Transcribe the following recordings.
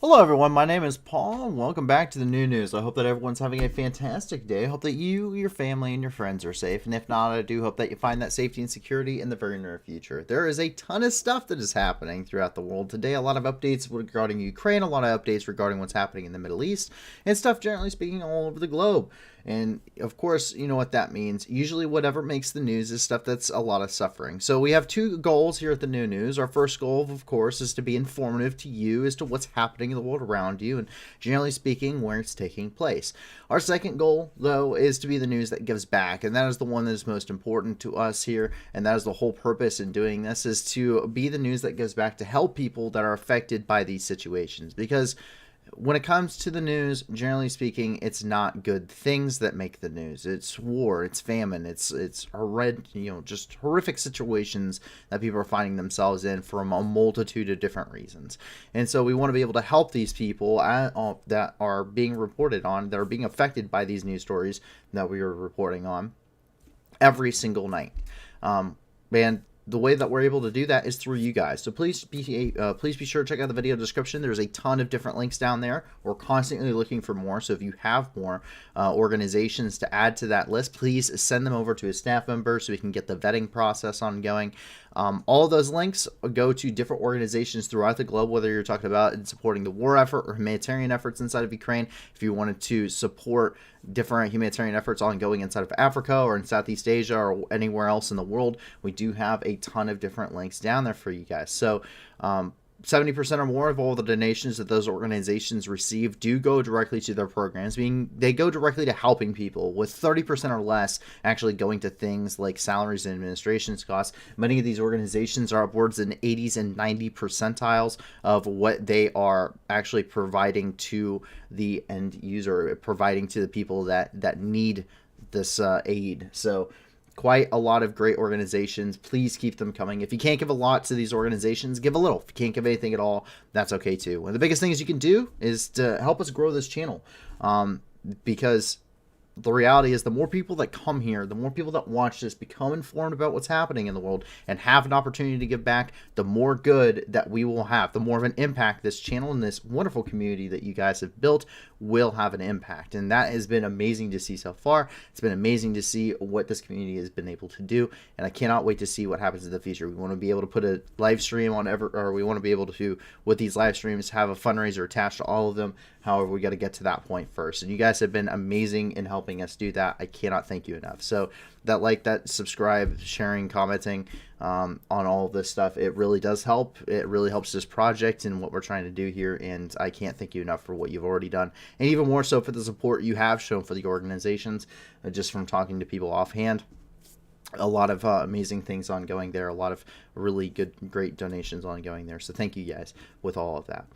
Hello everyone, my name is Paul, and welcome back to the new news. I hope that everyone's having a fantastic day. I hope that you, your family, and your friends are safe, and if not, I do hope that you find that safety and security in the very near future. There is a ton of stuff that is happening throughout the world today, a lot of updates regarding Ukraine, a lot of updates regarding what's happening in the Middle East, and stuff generally speaking all over the globe. And of course, you know what that means. Usually whatever makes the news is stuff that's a lot of suffering. So we have two goals here at the new news. Our first goal, of course, is to be informative to you as to what's happening in the world around you and generally speaking where it's taking place. Our second goal, though, is to be the news that gives back, and that is the one that is most important to us here, and that is the whole purpose in doing this, is to be the news that gives back to help people that are affected by these situations. Because when it comes to the news, generally speaking, it's not good things that make the news. It's war, it's famine, it's just horrific situations that people are finding themselves in for a multitude of different reasons. And so we want to be able to help these people that are being reported on, that are being affected by these news stories that we are reporting on every single night. And the way that we're able to do that is through you guys. So please be sure to check out the video description. There's a ton of different links down there. We're constantly looking for more. So if you have more organizations to add to that list, please send them over to a staff member so we can get the vetting process ongoing. All of those links go to different organizations throughout the globe, whether you're talking about supporting the war effort or humanitarian efforts inside of Ukraine. If you wanted to support different humanitarian efforts ongoing inside of Africa or in Southeast Asia or anywhere else in the world, we do have a ton of different links down there for you guys. So 70% or more of all the donations that those organizations receive do go directly to their programs, meaning they go directly to helping people, with 30% or less actually going to things like salaries and administration costs. Many of these organizations are upwards in 80s and 90 percentiles of what they are actually providing to the end user, providing to the people that need this aid. So quite a lot of great organizations. Please keep them coming. If you can't give a lot to these organizations, give a little. If you can't give anything at all, that's okay too. One of the biggest things you can do is to help us grow this channel, because the reality is the more people that come here, the more people that watch this become informed about what's happening in the world and have an opportunity to give back, the more good that we will have, the more of an impact this channel and this wonderful community that you guys have built will have an impact. And that has been amazing to see so far. It's been amazing to see what this community has been able to do, and I cannot wait to see what happens in the future. We want to be able to put a live stream on we want to be able to, with these live streams, have a fundraiser attached to all of them. However, we got to get to that point first, and you guys have been amazing in helping us do that. I cannot thank you enough. So that subscribe, sharing, commenting on all of this stuff, it really does help. It really helps this project and what we're trying to do here, and I can't thank you enough for what you've already done, and even more so for the support you have shown for the organizations. Just from talking to people offhand, a lot of amazing things ongoing there, a lot of really great donations ongoing there. So thank you guys with all of that.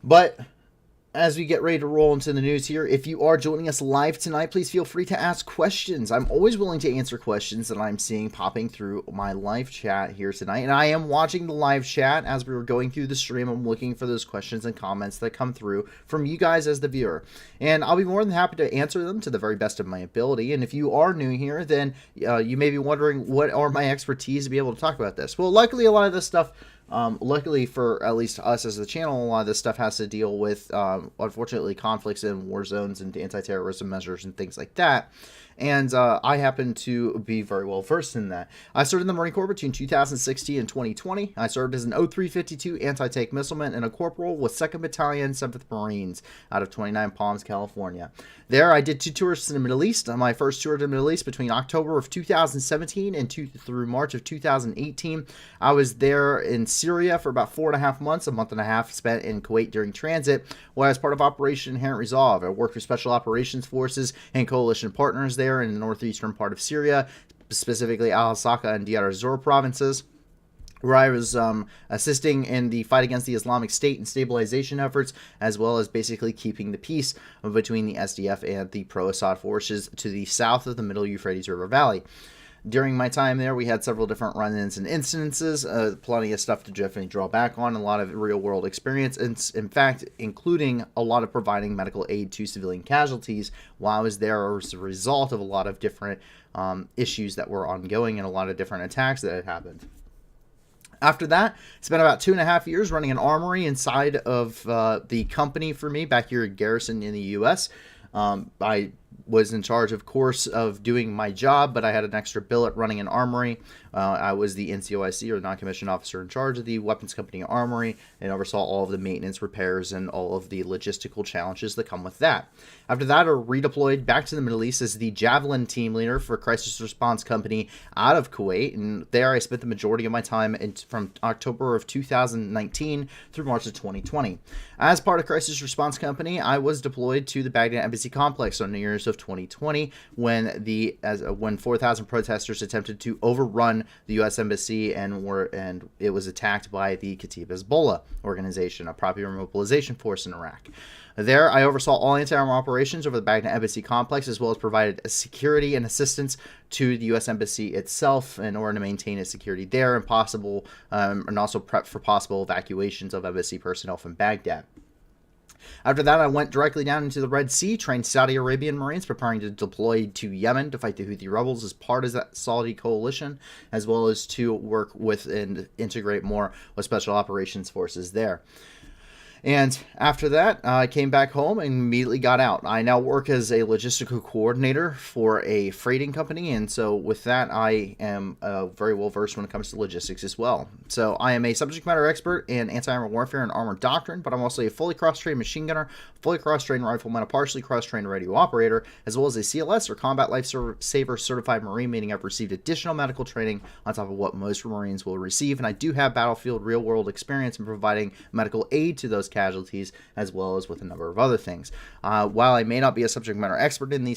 But as we get ready to roll into the news here, if you are joining us live tonight, please feel free to ask questions. I'm always willing to answer questions that I'm seeing popping through my live chat here tonight. And I am watching the live chat as we were going through the stream. I'm looking for those questions and comments that come through from you guys as the viewer. And I'll be more than happy to answer them to the very best of my ability. And if you are new here, then you may be wondering, what are my expertise to be able to talk about this? Well, luckily, a lot of this stuff, luckily for at least us as the channel, a lot of this stuff has to deal with, unfortunately, conflicts in war zones and anti-terrorism measures and things like that. And I happen to be very well versed in that. I served in the Marine Corps between 2016 and 2020. I served as an 0352 anti-tank missileman and a corporal with 2nd Battalion, 7th Marines out of 29 Palms, California. There, I did 2 tours to the Middle East. My first tour to the Middle East between October of 2017 and through March of 2018. I was there in Syria for about 4.5 months, a month and a half spent in Kuwait during transit, where I was part of Operation Inherent Resolve. I worked with Special Operations Forces and coalition partners there in the northeastern part of Syria, specifically Al-Hasaka and Diyar az-Zor provinces, where I was assisting in the fight against the Islamic State and stabilization efforts, as well as basically keeping the peace between the SDF and the pro-Assad forces to the south of the Middle Euphrates River Valley. During my time there, we had several different run-ins and incidences, plenty of stuff to definitely draw back on, a lot of real-world experience, and in fact, including a lot of providing medical aid to civilian casualties while I was there as a result of a lot of different issues that were ongoing and a lot of different attacks that had happened. After that, spent about 2.5 years running an armory inside of the company for me back here at Garrison in the U.S. I was in charge, of course, of doing my job, but I had an extra billet running an armory. I was the NCOIC, or non-commissioned officer, in charge of the weapons company armory, and oversaw all of the maintenance, repairs, and all of the logistical challenges that come with that. After that, I redeployed back to the Middle East as the Javelin team leader for Crisis Response Company out of Kuwait, and there I spent the majority of my time from October of 2019 through March of 2020. As part of Crisis Response Company, I was deployed to the Baghdad Embassy complex on New Year's of 2020 when 4,000 protesters attempted to overrun the U.S. Embassy and it was attacked by the Kataib Hezbollah organization, a popular mobilization force in Iraq. There, I oversaw all anti-armor operations over the Baghdad Embassy complex, as well as provided security and assistance to the U.S. Embassy itself in order to maintain its security there and also prep for possible evacuations of embassy personnel from Baghdad. After that, I went directly down into the Red Sea, trained Saudi Arabian Marines preparing to deploy to Yemen to fight the Houthi rebels as part of that Saudi coalition, as well as to work with and integrate more with special operations forces there. And after that, I came back home and immediately got out. I now work as a logistical coordinator for a freighting company, and so with that, I am very well versed when it comes to logistics as well. So I am a subject matter expert in anti-armor warfare and armor doctrine, but I'm also a fully cross-trained machine gunner, fully cross-trained rifleman, a partially cross-trained radio operator, as well as a CLS or Combat Lifesaver Certified Marine, meaning I've received additional medical training on top of what most Marines will receive, and I do have battlefield real-world experience in providing medical aid to those casualties, as well as with a number of other things. While I may not be a subject matter expert in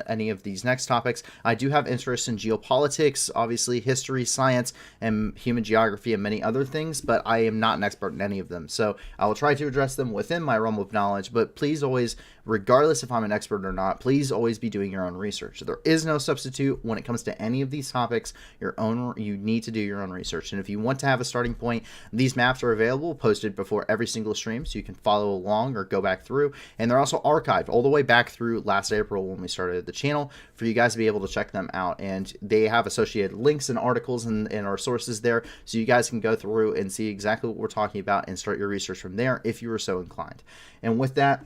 any of these next topics, I do have interest in geopolitics, obviously history, science, and human geography, and many other things, but I am not an expert in any of them. So I will try to address them within my realm of knowledge, but please always, regardless if I'm an expert or not, please always be doing your own research. There is no substitute when it comes to any of these topics. You need to do your own research. And if you want to have a starting point, these maps are available, posted before every single stream, so you can follow along or go back through. And they're also archived all the way back through last April when we started the channel for you guys to be able to check them out. And they have associated links and articles and our sources there, so you guys can go through and see exactly what we're talking about and start your research from there if you were so inclined. And with that,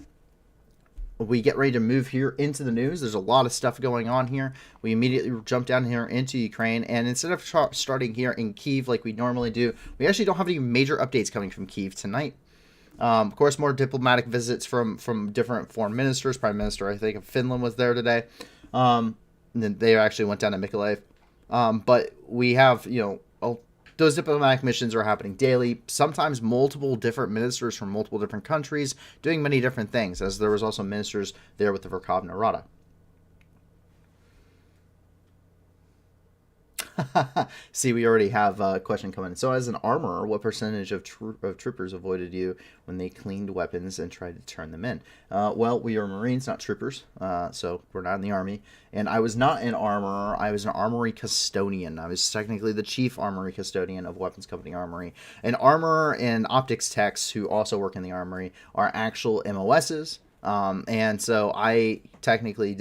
we get ready to move here into the news. There's a lot of stuff going on here. We immediately jump down here into Ukraine, and instead of starting here in Kyiv like we normally do, we actually don't have any major updates coming from Kyiv tonight. Of course, more diplomatic visits from different foreign ministers. Prime Minister, I think, of Finland was there today. And then they actually went down to Mykolaiv. But we have, those diplomatic missions are happening daily, sometimes multiple different ministers from multiple different countries doing many different things, as there was also ministers there with the Verkhovna Rada. See, we already have a question coming. So as an armorer, what percentage of troopers avoided you when they cleaned weapons and tried to turn them in? Well, we are Marines, not troopers, so we're not in the Army. And I was not an armorer. I was an armory custodian. I was technically the chief armory custodian of Weapons Company Armory. An armorer and optics techs who also work in the armory are actual MOSs. And so I technically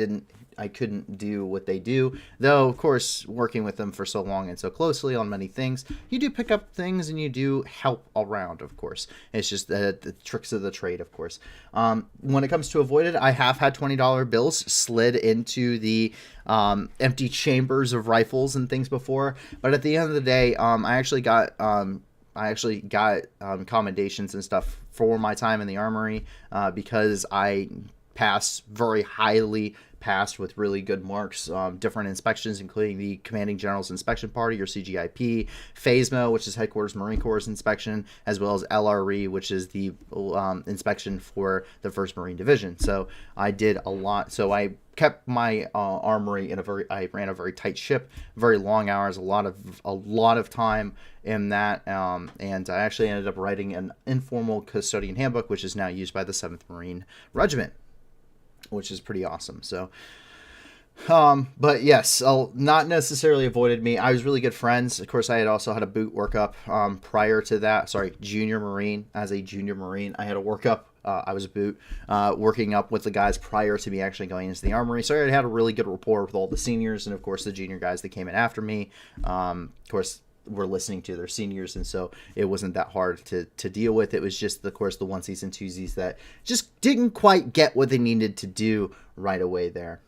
couldn't do what they do, though of course working with them for so long and so closely on many things, you do pick up things and you do help around, of course. It's just the tricks of the trade, of course. When it comes to avoided, I have had $20 bills slid into the empty chambers of rifles and things before, but at the end of the day, I actually got commendations and stuff for my time in the armory because I passed with really good marks, different inspections, including the Commanding General's Inspection Party, or CGIP, PHASMO, which is Headquarters Marine Corps inspection, as well as LRE, which is the inspection for the 1st Marine Division. So I did a lot. So I kept my armory I ran a very tight ship, very long hours, a lot of time in that, and I actually ended up writing an informal custodian handbook, which is now used by the 7th Marine Regiment, which is pretty awesome. So, but yes, not necessarily avoided me. I was really good friends. Of course, I had also had a boot workup prior to that. Junior Marine. As a junior Marine, I had a workup. I was a boot working up with the guys prior to me actually going into the armory. So I had a really good rapport with all the seniors and, of course, the junior guys that came in after me. Of course, were listening to. They're seniors, and so it wasn't that hard to deal with. It was just, of course, the onesies and twosies that just didn't quite get what they needed to do right away there.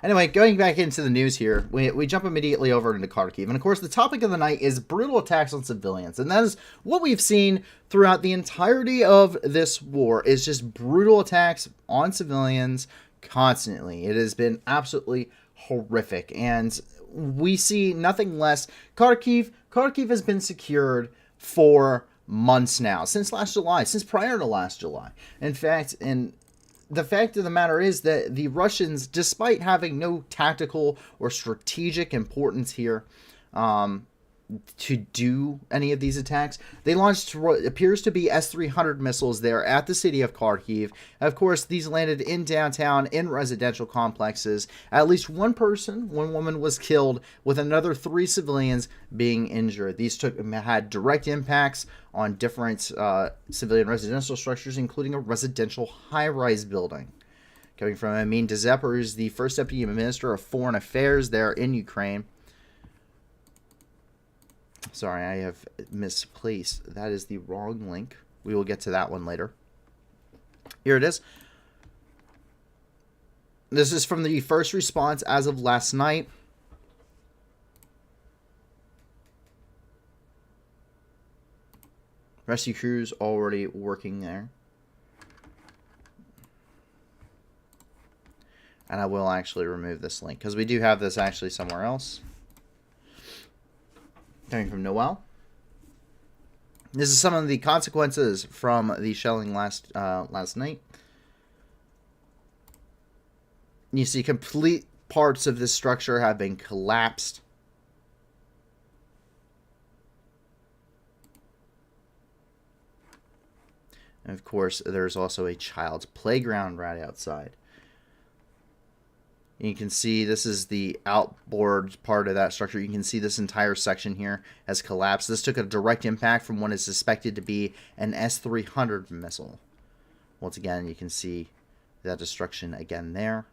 Anyway, going back into the news here, we jump immediately over into Kharkiv. And of course, the topic of the night is brutal attacks on civilians. And that is what we've seen throughout the entirety of this war, is just brutal attacks on civilians constantly. It has been absolutely horrific. And we see nothing less. Kharkiv has been secured for months now, since last July, since prior to last July. In fact, the fact of the matter is that the Russians, despite having no tactical or strategic importance here to do any of these attacks, they launched what appears to be S-300 missiles there at the city of Kharkiv. Of course, these landed in downtown in residential complexes. At least one woman was killed, with another 3 civilians being injured. These had direct impacts on different civilian residential structures, including a residential high-rise building. Coming from Amin Dzepar, who's the first deputy minister of foreign affairs there in Ukraine. Sorry, I have misplaced. That is the wrong link. We will get to that one later. Here it is. This is from the first response as of last night. Rescue crews already working there. And I will actually remove this link, because we do have this actually somewhere else. Coming from Noel. This is some of the consequences from the shelling last night. You see complete parts of this structure have been collapsed. And of course, there's also a child's playground right outside. You can see this is the outboard part of that structure. You can see this entire section here has collapsed. This took a direct impact from what is suspected to be an S-300 missile. Once again, you can see that destruction again there.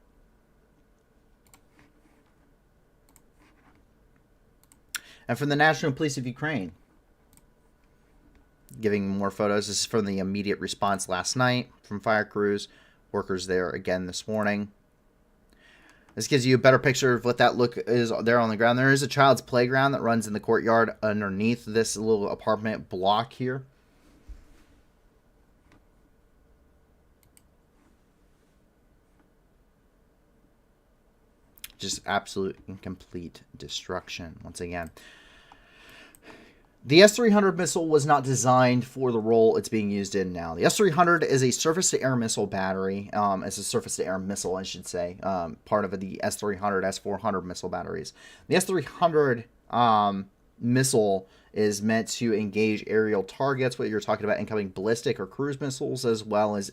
And from the National Police of Ukraine, giving more photos. This is from the immediate response last night from fire crews, workers there again this morning. This gives you a better picture of what that look is there on the ground. There is a child's playground that runs in the courtyard underneath this little apartment block here. Just absolute and complete destruction once again. The S-300 missile was not designed for the role it's being used in now. The S-300 is a surface-to-air missile battery. It's a surface-to-air missile, I should say, part of the S-300, S-400 missile batteries. The S-300 missile is meant to engage aerial targets, what you're talking about incoming ballistic or cruise missiles, as well as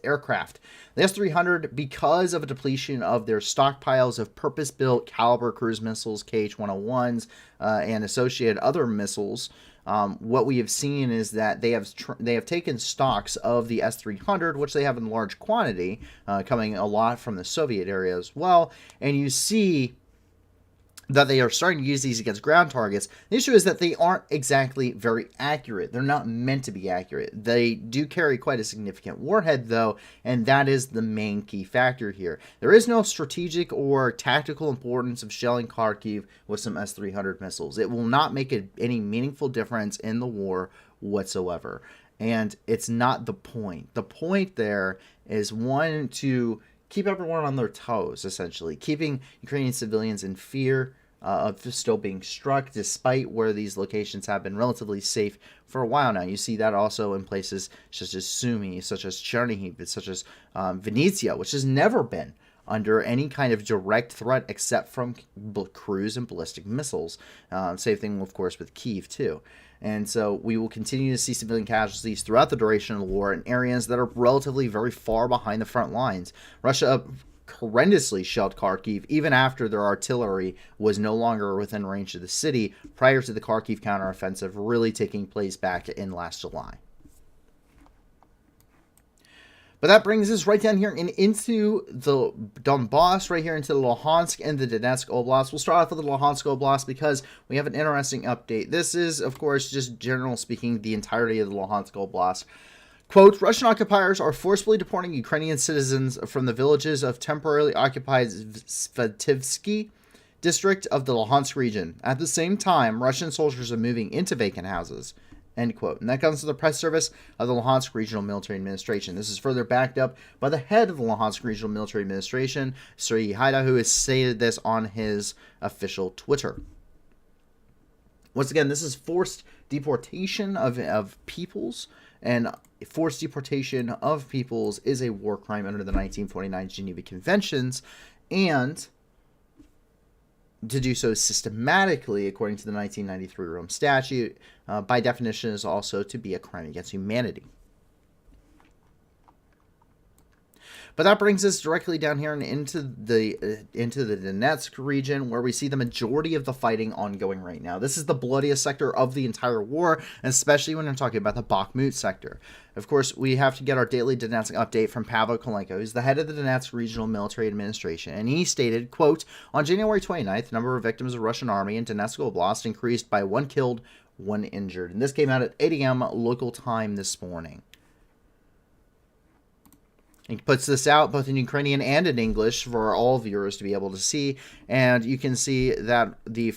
aircraft. The S-300, because of a depletion of their stockpiles of purpose-built caliber cruise missiles, KH-101s, and associated other missiles, what we have seen is that they have taken stocks of the S-300, which they have in large quantity, coming a lot from the Soviet area as well, and you see that they are starting to use these against ground targets. The issue is that they aren't exactly very accurate. They're not meant to be accurate. They do carry quite a significant warhead, though, and that is the main key factor here. There is no strategic or tactical importance of shelling Kharkiv with some S-300 missiles. It will not make any meaningful difference in the war whatsoever. And it's not the point. The point there is, one, to keep everyone on their toes, essentially, keeping Ukrainian civilians in fear of still being struck, despite where these locations have been relatively safe for a while now. You see that also in places such as Sumy, such as Chernihiv, such as Vinnytsia, which has never been under any kind of direct threat except from cruise and ballistic missiles. Same thing, of course, with Kyiv, too. And so we will continue to see civilian casualties throughout the duration of the war in areas that are relatively very far behind the front lines. Russia horrendously shelled Kharkiv even after their artillery was no longer within range of the city, prior to the Kharkiv counteroffensive really taking place back in last July. But that brings us right down here and into the Donbass, right here into the Luhansk and the Donetsk Oblast. We'll start off with the Luhansk Oblast because we have an interesting update. This is, of course, just general speaking, the entirety of the Luhansk Oblast. Quote, Russian occupiers are forcibly deporting Ukrainian citizens from the villages of temporarily occupied Svativsky district of the Luhansk region. At the same time, Russian soldiers are moving into vacant houses. End quote. And that comes from the press service of the Luhansk Regional Military Administration. This is further backed up by the head of the Luhansk Regional Military Administration, Serhiy Haida, who has stated this on his official Twitter. Once again, this is forced deportation of peoples, and forced deportation of peoples is a war crime under the 1949 Geneva Conventions, and to do so systematically, according to the 1993 Rome Statute, by definition, is also to be a crime against humanity. But that brings us directly down here and into the Donetsk region, where we see the majority of the fighting ongoing right now. This is the bloodiest sector of the entire war, especially when I'm talking about the Bakhmut sector. Of course, we have to get our daily Donetsk update from Pavel Kolenko, who's the head of the Donetsk Regional Military Administration, and he stated, quote, on January 29th, the number of victims of Russian army in Donetsk Oblast increased by 1 killed, 1 injured. And this came out at 8 a.m. local time this morning. He puts this out both in Ukrainian and in English for all viewers to be able to see, and you can see that the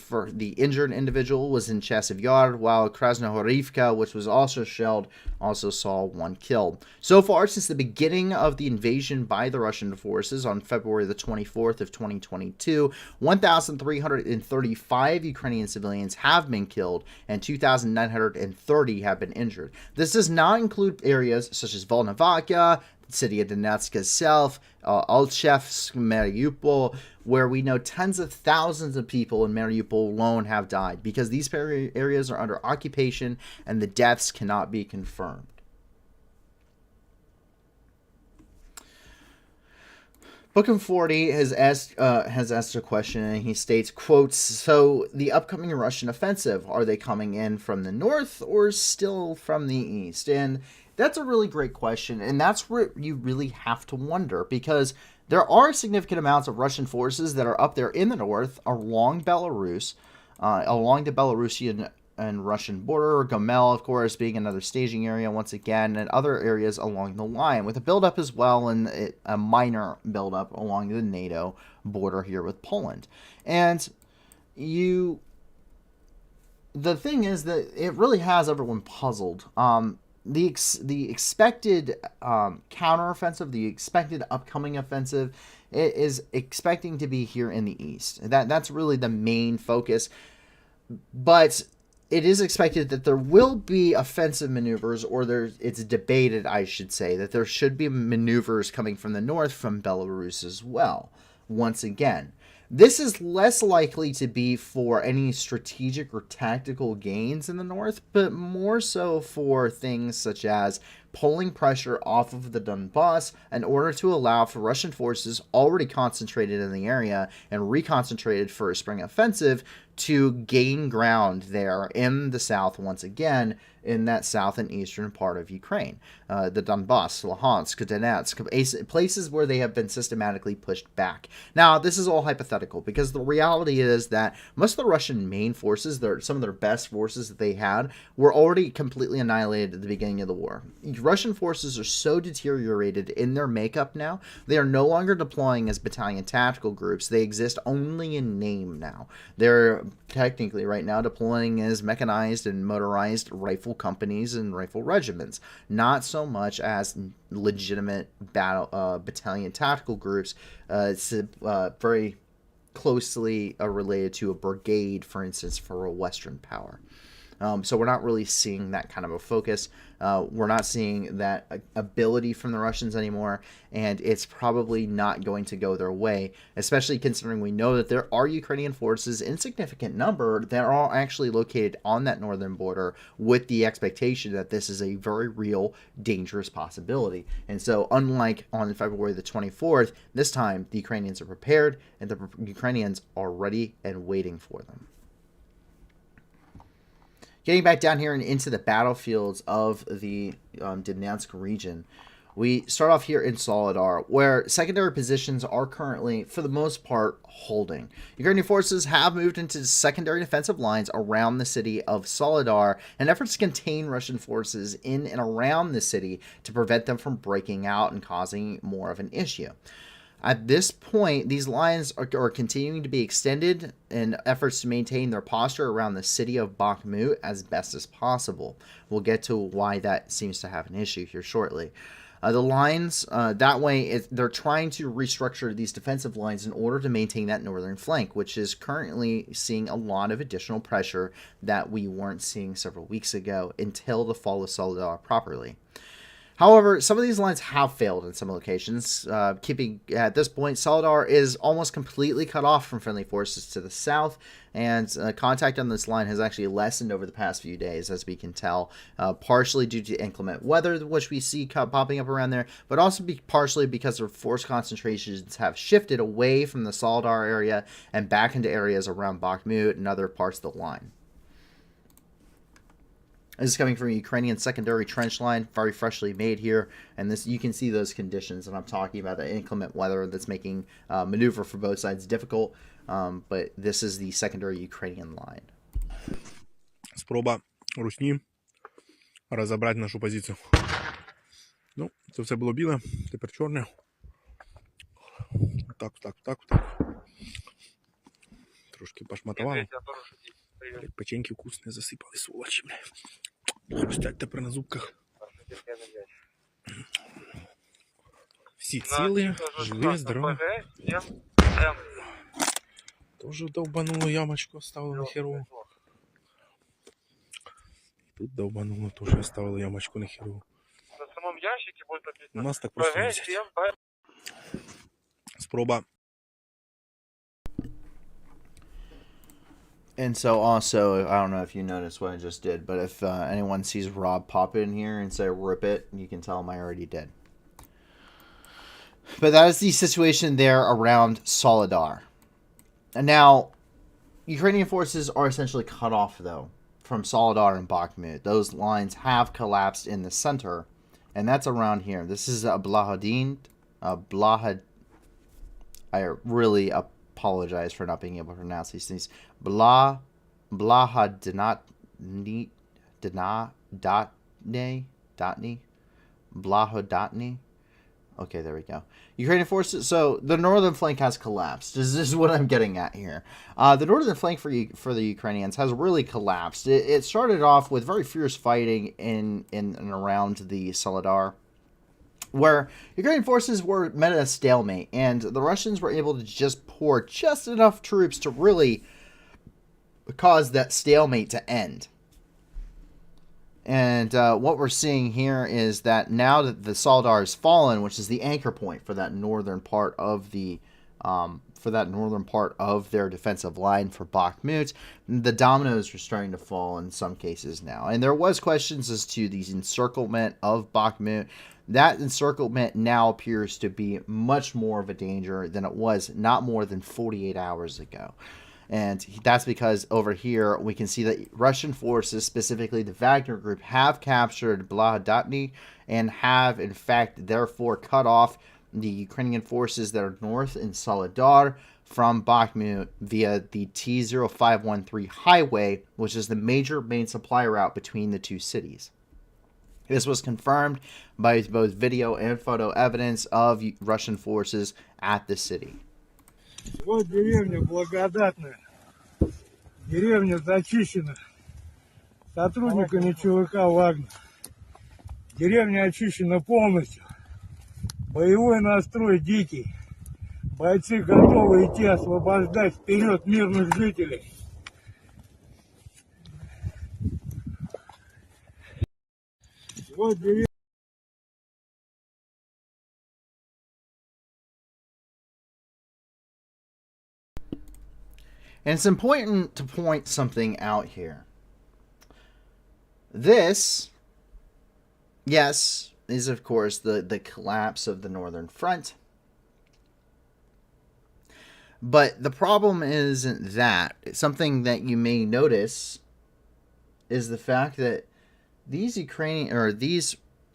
injured individual was in Chasiv Yar, while Krasnohorivka, which was also shelled, also saw 1 killed. So far, since the beginning of the invasion by the Russian forces on February the 24th of 2022, 1,335 Ukrainian civilians have been killed, and 2,930 have been injured. This does not include areas such as Volnovakha, city of Donetsk itself, Alchevsk, Mariupol, where we know tens of thousands of people in Mariupol alone have died because these areas are under occupation and the deaths cannot be confirmed. Bookham 40 has asked a question, and he states, quote, so the upcoming Russian offensive, are they coming in from the north or still from the east? And that's a really great question, and that's where you really have to wonder, because there are significant amounts of Russian forces that are up there in the north along Belarus, along the Belarusian and Russian border, Gomel, of course, being another staging area once again, and other areas along the line, with a buildup as well, and a minor buildup along the NATO border here with Poland. And the thing is that it really has everyone puzzled. The expected counteroffensive, the expected upcoming offensive, is expecting to be here in the east. That's really the main focus. But it is expected that there will be offensive maneuvers, or it's debated, I should say, that there should be maneuvers coming from the north from Belarus as well, once again. This is less likely to be for any strategic or tactical gains in the north, but more so for things such as pulling pressure off of the Donbass in order to allow for Russian forces already concentrated in the area and reconcentrated for a spring offensive to gain ground there in the south once again, in that south and eastern part of Ukraine. The Donbass, Luhansk, Donetsk, places where they have been systematically pushed back. Now, this is all hypothetical, because the reality is that most of the Russian main forces, some of their best forces that they had, were already completely annihilated at the beginning of the war. Russian forces are so deteriorated in their makeup now, they are no longer deploying as battalion tactical groups. They exist only in name now. They're technically right now deploying as mechanized and motorized rifle companies and rifle regiments, not so much as legitimate battalion tactical groups. It's very closely related to a brigade, for instance, for a Western power. So we're not really seeing that kind of a focus. We're not seeing that ability from the Russians anymore, and it's probably not going to go their way, especially considering we know that there are Ukrainian forces in significant number that are actually located on that northern border, with the expectation that this is a very real, dangerous possibility. And so, unlike on February the 24th, this time the Ukrainians are prepared, and the Ukrainians are ready and waiting for them. Getting back down here and into the battlefields of the Donetsk region, We start off here in Solidar, where secondary positions are currently, for the most part, holding. Ukrainian forces have moved into secondary defensive lines around the city of Solidar in efforts to contain Russian forces in and around the city to prevent them from breaking out and causing more of an issue. At this point, these lines are continuing to be extended in efforts to maintain their posture around the city of Bakhmut as best as possible. We'll get to why that seems to have an issue here shortly. The lines, that way, they're trying to restructure these defensive lines in order to maintain that northern flank, which is currently seeing a lot of additional pressure that we weren't seeing several weeks ago until the fall of Soledar properly. However, some of these lines have failed in some locations. Keeping at this point, Soledar is almost completely cut off from friendly forces to the south, and contact on this line has actually lessened over the past few days, as we can tell, partially due to inclement weather, which we see popping up around there, but also partially because their force concentrations have shifted away from the Soledar area and back into areas around Bakhmut and other parts of the line. This is coming from a Ukrainian secondary trench line, very freshly made here, and this you can see those conditions that I'm talking about, the inclement weather that's making maneuver for both sides difficult, but this is the secondary Ukrainian line. Спроба русні розібрати нашу позицію. Ну, це все було біле, тепер чорне. Так. Трошки пошматували. Печеньки вкусні засипали, сволочі, блядь. Хрустять тепер на зубках. Всі цілі, живі, здорові. Тоже довбануло ямочку, оставили на херу. Тут довбануло, тоже оставили ямочку на херу. На самом ящике будет написано. У нас так просто не взять. Спроба. And so also, I don't know if you noticed what I just did, but if anyone sees Rob pop in here and say rip it, you can tell him I already did. But that is the situation there around Solidar. And now, Ukrainian forces are essentially cut off, though, from Solidar and Bakhmut. Those lines have collapsed in the center, and that's around here. This is Blahadin. I really apologize for not being able to pronounce these things. Blahodotny. Okay, there we go. Ukrainian forces. So the northern flank has collapsed. This is what I'm getting at here. The northern flank for the Ukrainians has really collapsed. It started off with very fierce fighting in and around the Soledar, where Ukrainian forces were met at a stalemate, and the Russians were able to just pour just enough troops to really cause that stalemate to end. And what we're seeing here is that now that the Soledar has fallen, which is the anchor point for that northern part of the their defensive line for Bakhmut, the dominoes are starting to fall in some cases now. And there was questions as to the encirclement of Bakhmut. That encirclement now appears to be much more of a danger than it was not more than 48 hours ago. And that's because over here we can see that Russian forces, specifically the Wagner group, have captured Blahodotny and have in fact therefore cut off the Ukrainian forces that are north in Soledar from Bakhmut via the T0513 highway, which is the major main supply route between the two cities. This was confirmed by both video and photo evidence of Russian forces at the city. Вот деревня Благодатная. Деревня зачищена сотрудниками ЧВК «Вагнер». Деревня очищена полностью. Боевой настрой дикий. Бойцы готовы идти освобождать вперед мирных жителей. Вот деревня. And it's important to point something out here. This, yes, is of course the collapse of the Northern Front. But the problem isn't that. Something that you may notice is the fact that these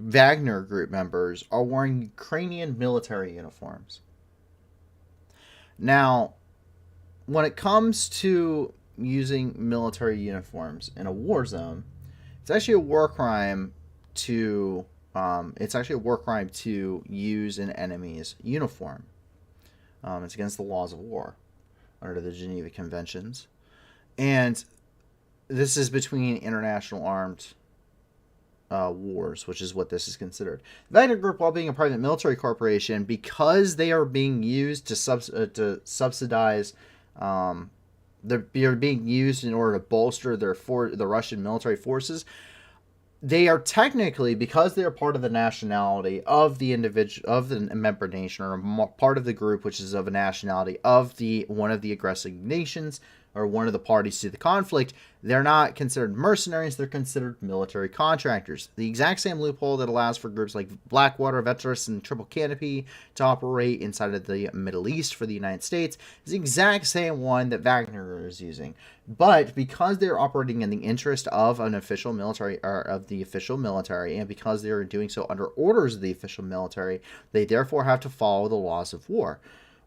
Wagner group members are wearing Ukrainian military uniforms. Now, when it comes to using military uniforms in a war zone, it's actually a war crime to use an enemy's uniform. It's against the laws of war under the Geneva Conventions, and this is between international armed wars, which is what this is considered. The Wagner Group, while being a private military corporation, because they are being used to subsidize, they're being used in order to bolster the Russian military forces. They are technically, because they are part of the nationality of the member nation, or part of the group which is of a nationality of one of the aggressing nations, or one of the parties to the conflict, they're not considered mercenaries, they're considered military contractors. The exact same loophole that allows for groups like Blackwater, Veterans, and Triple Canopy to operate inside of the Middle East for the United States is the exact same one that Wagner is using. But because they're operating in the interest of an official military, or of the official military, and because they're doing so under orders of the official military, they therefore have to follow the laws of war,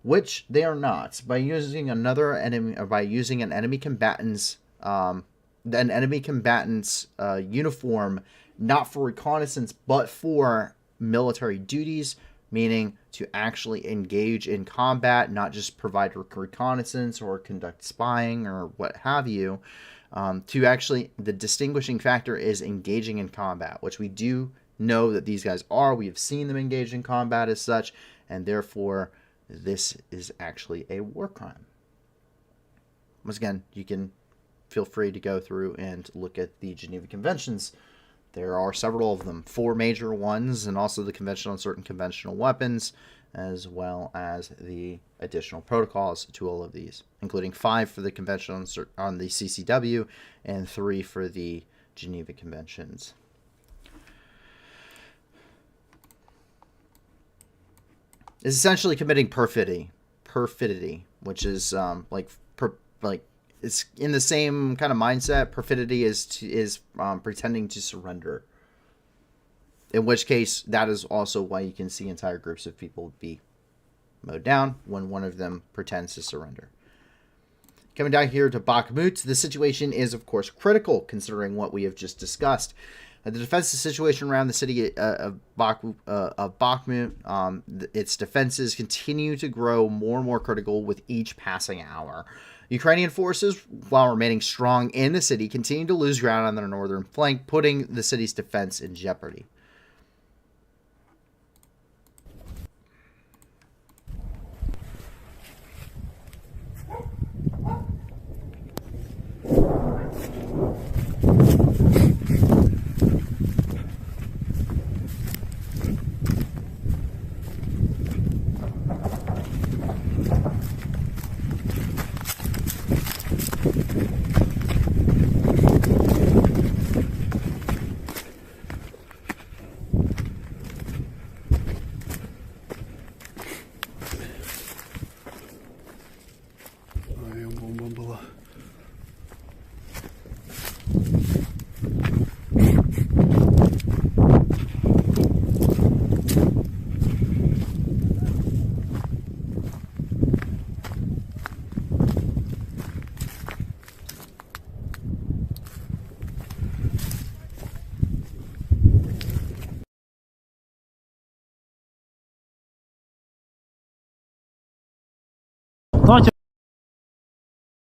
which they are not. By using another enemy, or by using an enemy combatant's uniform, not for reconnaissance but for military duties, meaning to actually engage in combat, not just provide reconnaissance or conduct spying or what have you. The distinguishing factor is engaging in combat, which we do know that these guys are. We have seen them engage in combat as such, and therefore this is actually a war crime. Once again, you can feel free to go through and look at the Geneva Conventions. There are several of them, 4 major ones, and also the Convention on Certain Conventional Weapons, as well as the additional protocols to all of these, including 5 for the Convention on the CCW and 3 for the Geneva Conventions. It's essentially committing perfidy, which is it's in the same kind of mindset. Perfidy is pretending to surrender. In which case, that is also why you can see entire groups of people be mowed down when one of them pretends to surrender. Coming down here to Bakhmut, the situation is, of course, critical considering what we have just discussed. The defensive situation around the city of Bakhmut, its defenses continue to grow more and more critical with each passing hour. Ukrainian forces, while remaining strong in the city, continue to lose ground on their northern flank, putting the city's defense in jeopardy. Давайте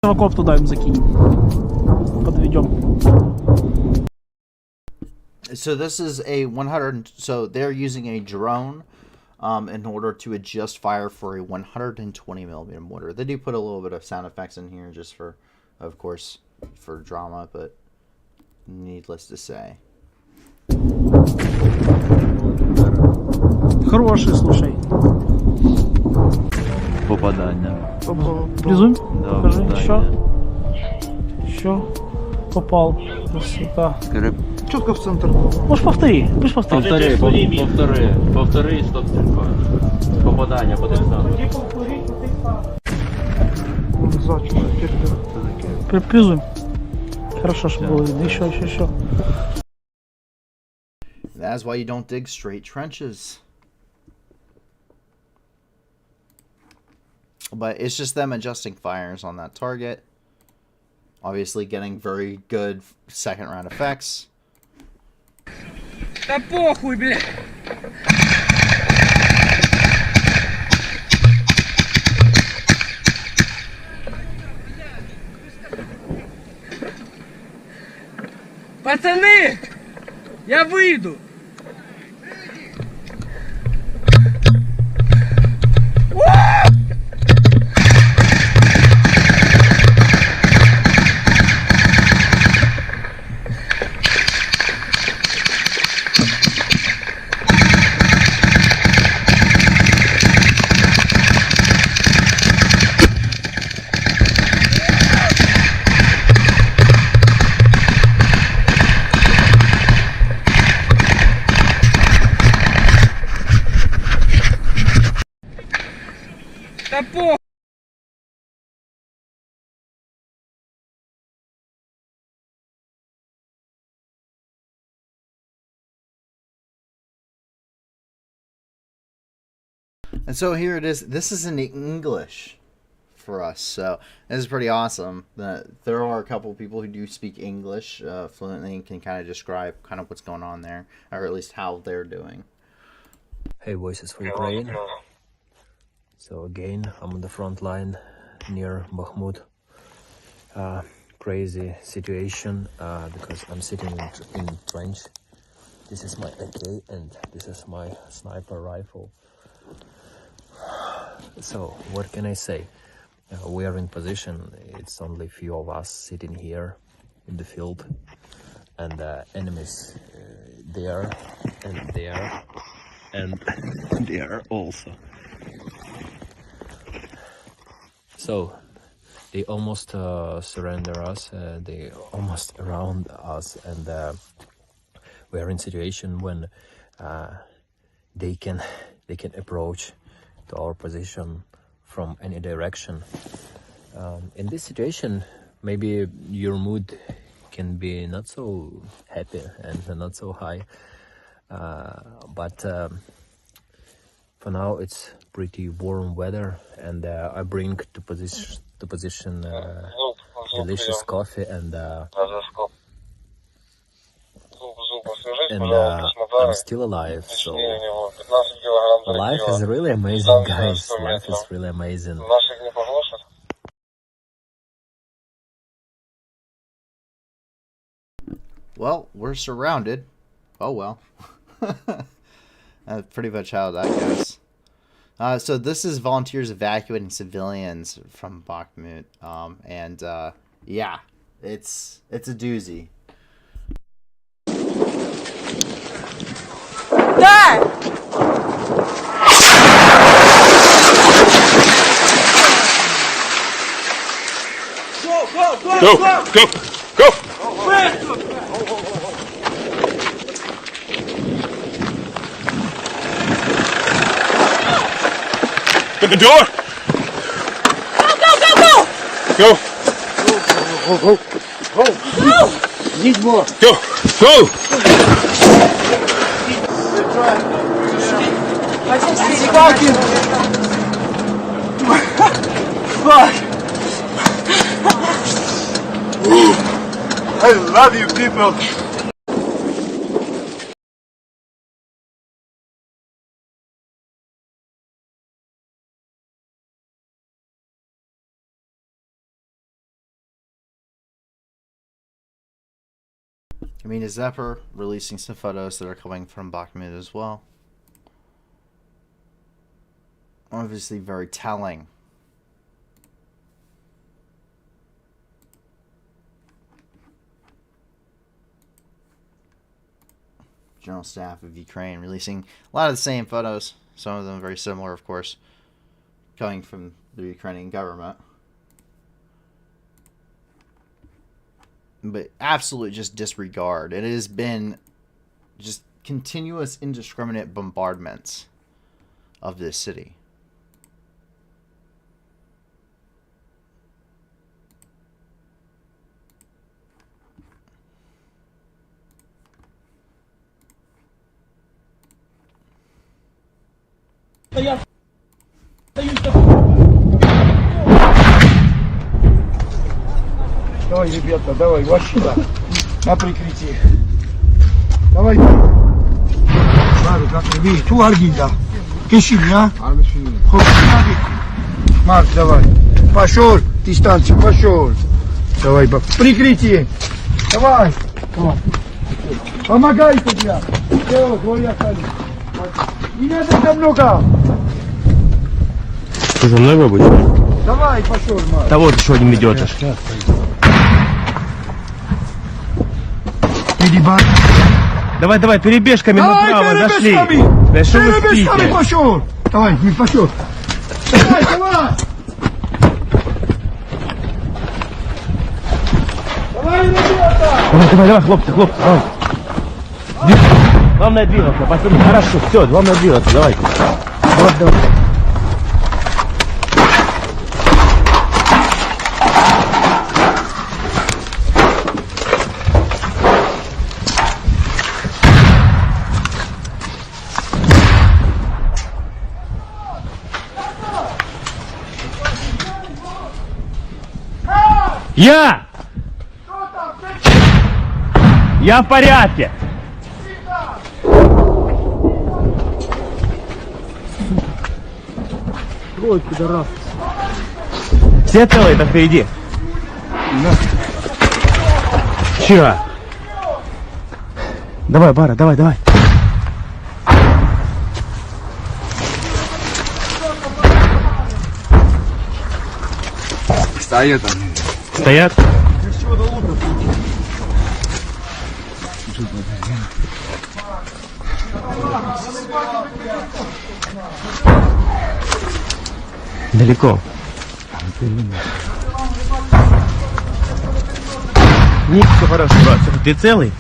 окоп туда им закинем. Подведем. So this is a 100. So they're using a drone in order to adjust fire for a 120 millimeter mortar. They do put a little bit of sound effects in here just for, of course, for drama, but needless to say. Хороший, слушай. Попадання. Призум? Да, Покажи. попадання. Еще. Попал. Красота. Четко в центр. Можешь повтори. Будешь повторить. Повтори, стоп, попадання по тим самим. Призум. Хорошо, что было видно. Еще. That's why you don't dig straight trenches. But it's just them adjusting fires on that target. Obviously getting very good second round effects. Да похуй, бля! Пацаны! Я выйду! Да похуй! And so here it is. This is in English for us. So this is pretty awesome. There are a couple of people who do speak English fluently and can kind of describe kind of what's going on there, or at least how they're doing. Hey, Voices for Ukraine. So again, I'm on the front line near Bakhmut. Crazy situation because I'm sitting in trench. This is my AK and this is my sniper rifle. So what can I say? We are in position. It's only few of us sitting here in the field, and enemies there and there and there also. So they almost surrender us. They almost around us, and we are in situation when they can approach to our position from any direction. In this situation, maybe your mood can be not so happy and not so high, but for now it's pretty warm weather, and I bring to position delicious coffee, and I'm still alive, so life is really amazing, guys. Life is really amazing. Well, we're surrounded. Oh well. That's pretty much how that goes. So this is volunteers evacuating civilians from Bakhmut. Yeah, it's a doozy. Go, go, go! Open the door! Go! Need more. Go! Go! I love you people. I mean, is Zephyr releasing some photos that are coming from Bakhmut as well? Obviously very telling. General Staff of Ukraine releasing a lot of the same photos, some of them very similar, of course, coming from the Ukrainian government. But absolute just disregard. It has been just continuous indiscriminate bombardments of this city. Давай, ребята, давай, вообще да. На прикрытие. Давай. Марк, видишь, ту аргинда. Киши меня. Марк, давай. Пошел, дистанцию, пошел. Давай, прикрытие. Давай. Давай. Помогайте, бля. Все, двое остались. Не надо так много. Ты за мной, бабусь? Давай, пошел, Марк. Да вот еще один идет. Перебать. Давай, давай, перебежками направо, зашли. Да что вы спите? Пошел. Давай, не пошел. Давай, давай. Давай, ребята. Давай, хлопцы, давай. Главное двигаться, пацаны, хорошо, все, главное двигаться, давайте. Давай. Я в порядке. Ой, пидорас. Все целые, так впереди. Че? Давай, Бара, давай. Стоят? Далеко. Ник, все хорошо, брат. Ты целый?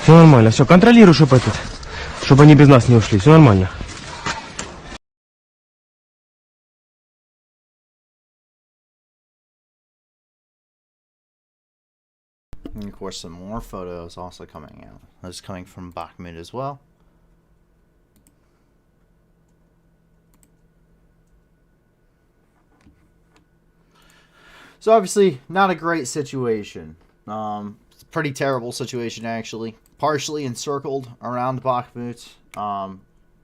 Все нормально. Все, контролируй, чтобы они без нас не ушли. Все нормально. And of course, some more photos also coming out. Those coming from Bakhmut as well. So obviously, not a great situation. It's a pretty terrible situation, actually. Partially encircled around Bakhmut.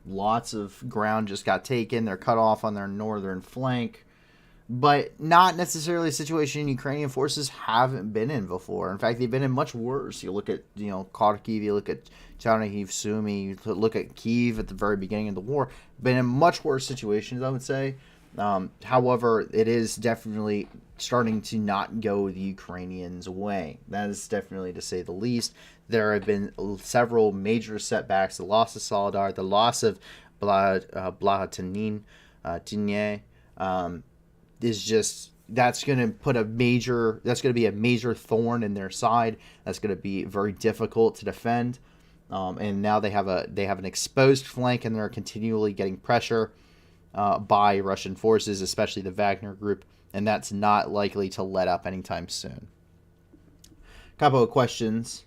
Lots of ground just got taken. They're cut off on their northern flank. But not necessarily a situation Ukrainian forces haven't been in before. In fact, they've been in much worse. You look at, Kharkiv, you look at Chernihiv, Sumy, you look at Kyiv at the very beginning of the war. Been in much worse situations, I would say. However, it is definitely starting to not go the Ukrainians' way. That is definitely, to say the least. There have been several major setbacks. The loss of Soledar, the loss of Blahatanin, Tinye, is just, that's going to be a major thorn in their side. That's going to be very difficult to defend. And now they have an exposed flank, and they're continually getting pressure by Russian forces, especially the Wagner group, and that's not likely to let up anytime soon. A couple of questions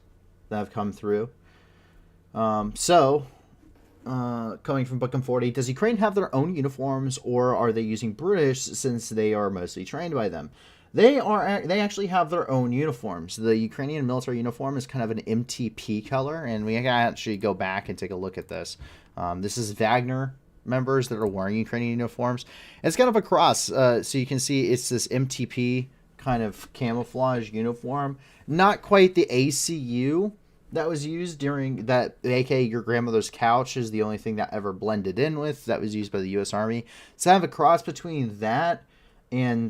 that have come through. Coming from Bookham 40, does Ukraine have their own uniforms, or are they using British since they are mostly trained by them? They actually have their own uniforms. The Ukrainian military uniform is kind of an MTP color, and we can actually go back and take a look at this. This is Wagner members that are wearing Ukrainian uniforms. It's kind of a cross, so you can see it's this MTP kind of camouflage uniform. Not quite the ACU that was used during that, aka your grandmother's couch is the only thing that ever blended in with, that was used by the U.S. Army. So I have a cross between that and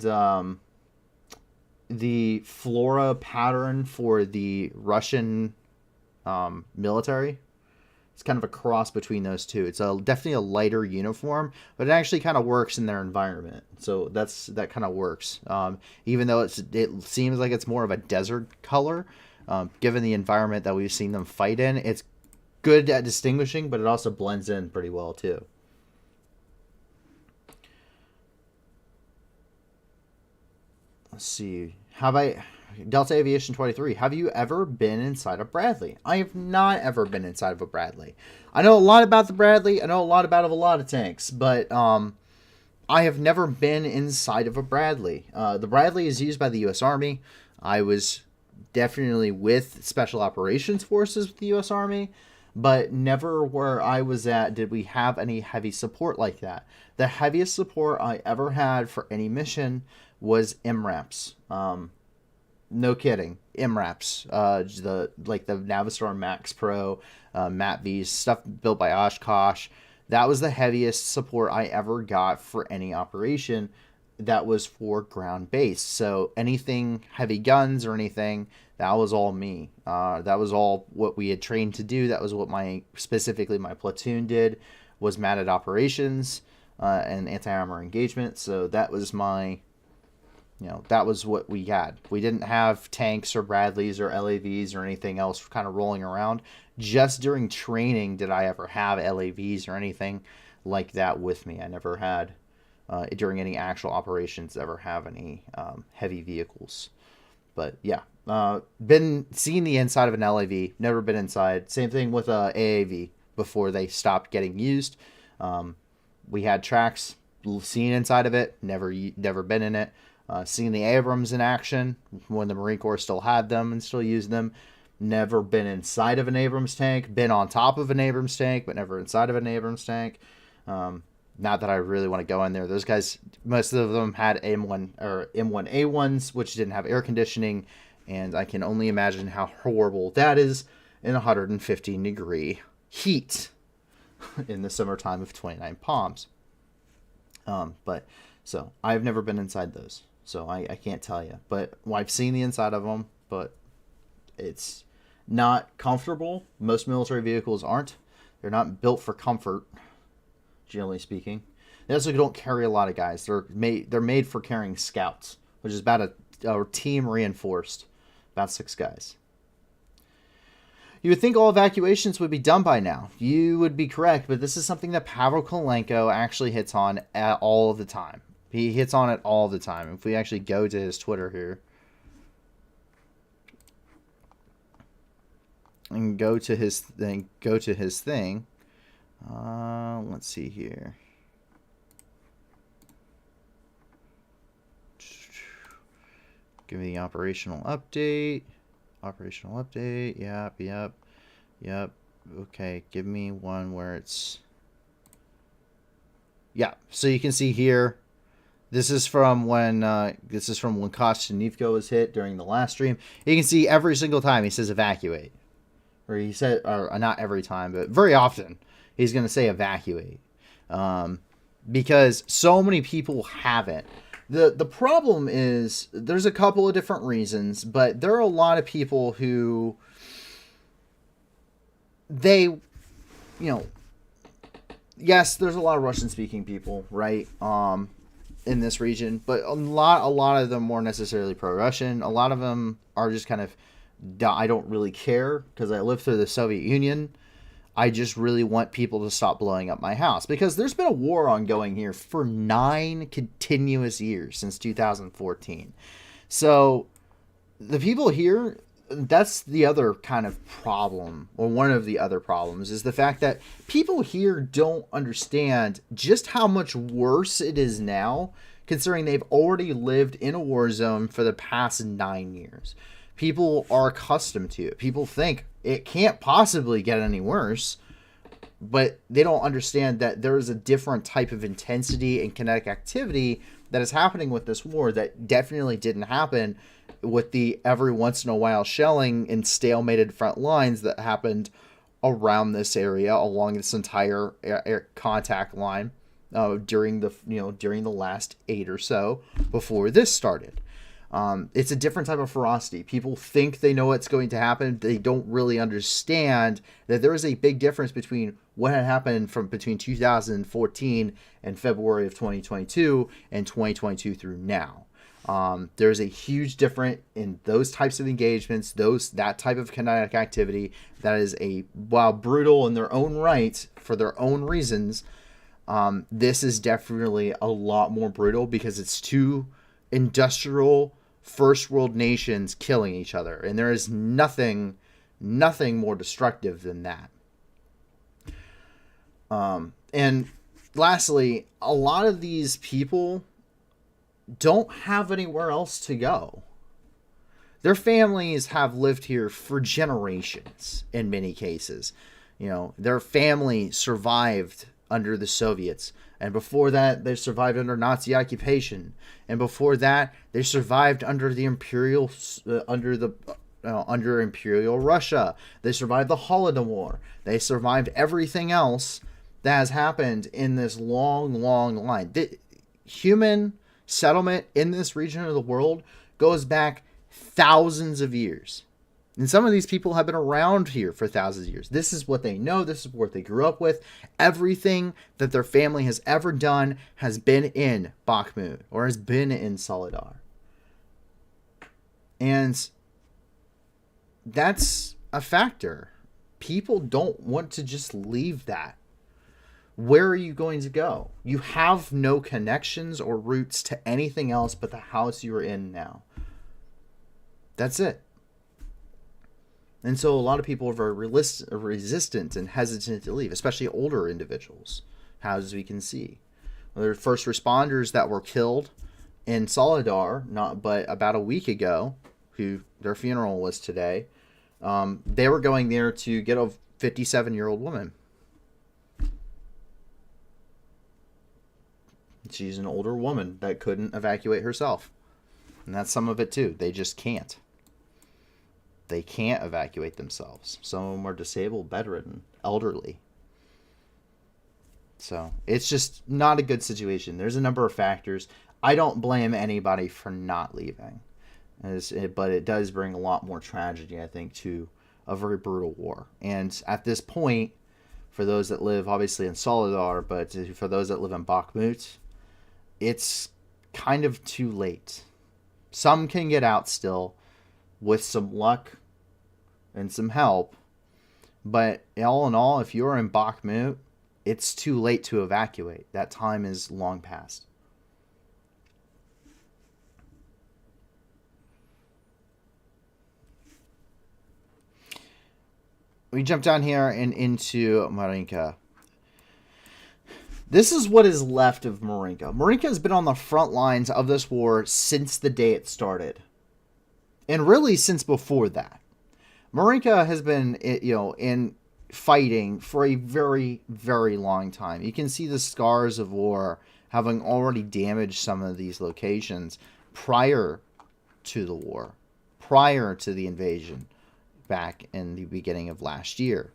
the flora pattern for the Russian military. It's kind of a cross between those two. It's definitely a lighter uniform, but it actually kind of works in their environment. So that kind of works. Even though it seems like it's more of a desert color, given the environment that we've seen them fight in, it's good at distinguishing, but it also blends in pretty well too. Let's see. Delta Aviation 23, have you ever been inside a Bradley? I have not ever been inside of a Bradley. I know a lot about the Bradley. I know a lot about a lot of tanks, but I have never been inside of a Bradley. The Bradley is used by the U.S. Army. I was definitely with Special Operations Forces with the U.S. Army, but never where I was at did we have any heavy support like that. The heaviest support I ever had for any mission was MRAPs. No kidding, MRAPs. The Navistar Max Pro, MAP-Vs, stuff built by Oshkosh. That was the heaviest support I ever got for any operation that was for ground base. So anything heavy guns or anything, that was all me. That was all what we had trained to do. That was what specifically my platoon did, was matted operations and anti-armor engagement. So that was that was what we had. We didn't have tanks or Bradleys or LAVs or anything else kind of rolling around. Just during training did I ever have LAVs or anything like that with me. I never had, during any actual operations, ever have any heavy vehicles. But yeah, been seeing the inside of an LAV, never been inside. Same thing with AAV before they stopped getting used. We had tracks, seen inside of it, never been in it. Seen the Abrams in action when the Marine Corps still had them and still used them. Never been inside of an Abrams tank. Been on top of an Abrams tank, but never inside of an Abrams tank. Not that I really want to go in there. Those guys, most of them had M1A1s, which didn't have air conditioning, and I can only imagine how horrible that is in 115-degree heat in the summertime of 29 Palms. So I've never been inside those, so I can't tell you. But I've seen the inside of them, but it's not comfortable. Most military vehicles aren't. They're not built for comfort, generally speaking. They also don't carry a lot of guys. They're made for carrying scouts, which is about a team reinforced, about 6 guys. You would think all evacuations would be done by now. You would be correct, but this is something that Pavel Kolenko actually hits on all of the time. He hits on it all the time. If we actually go to his Twitter here and go to his thing, let's see here. Give me the operational update. Yep. Okay, give me one where it's... Yeah, so you can see here, this is from when Kostenivko was hit during the last stream. You can see every single time he says evacuate. Or he said, or not every time, but very often he's going to say evacuate. Because so many people haven't. The problem is, there's a couple of different reasons, but there are a lot of people who, yes, there's a lot of Russian-speaking people, right, in this region, but a lot of them weren't necessarily pro-Russian. A lot of them are just kind of, I don't really care, because I lived through the Soviet Union. I just really want people to stop blowing up my house, because there's been a war ongoing here for 9 continuous years since 2014. So the people here, that's the other kind of problem, or one of the other problems, is the fact that people here don't understand just how much worse it is now, considering they've already lived in a war zone for the past 9 years. People are accustomed to it. People think it can't possibly get any worse, but they don't understand that there is a different type of intensity and kinetic activity that is happening with this war that definitely didn't happen with the every once in a while shelling and stalemated front lines that happened around this area along this entire air contact line during the last 8 or so before this started. It's a different type of ferocity. People think they know what's going to happen. They don't really understand that there is a big difference between what had happened between 2014 and February of 2022 and 2022 through now. There's a huge difference in those types of engagements, that type of kinetic activity that is while brutal in their own right for their own reasons. This is definitely a lot more brutal because it's too industrial first world nations killing each other. And there is nothing more destructive than that. And lastly, a lot of these people don't have anywhere else to go. Their families have lived here for generations in many cases. You know, their family survived under the Soviets. And before that, they survived under Nazi occupation. And before that, they survived under the under Imperial Russia. They survived the Holodomor. They survived everything else that has happened in this long line. The human settlement in this region of the world goes back thousands of years. And some of these people have been around here for thousands of years. This is what they know. This is what they grew up with. Everything that their family has ever done has been in Bakhmut or has been in Soledar. And that's a factor. People don't want to just leave that. Where are you going to go? You have no connections or roots to anything else but the house you are in now. That's it. And so a lot of people are very resistant and hesitant to leave, especially older individuals, as we can see. There are first responders that were killed in Soledar, but about a week ago, who their funeral was today. They were going there to get a 57-year-old woman. She's an older woman that couldn't evacuate herself. And that's some of it too. They just can't. They can't evacuate themselves. Some of them are disabled, bedridden, elderly. So it's just not a good situation. There's a number of factors. I don't blame anybody for not leaving. But it does bring a lot more tragedy, I think, to a very brutal war. And at this point, for those that live obviously in Soledar, but for those that live in Bakhmut, it's kind of too late. Some can get out still with some luck and some help. But all in all, if you're in Bakhmut, it's too late to evacuate. That time is long past. We jump down here and into Marinka. This is what is left of Marinka. Marinka has been on the front lines of this war since the day it started. And really since before that. Marinka has been, in fighting for a very, very long time. You can see the scars of war having already damaged some of these locations prior to the war, prior to the invasion back in the beginning of last year.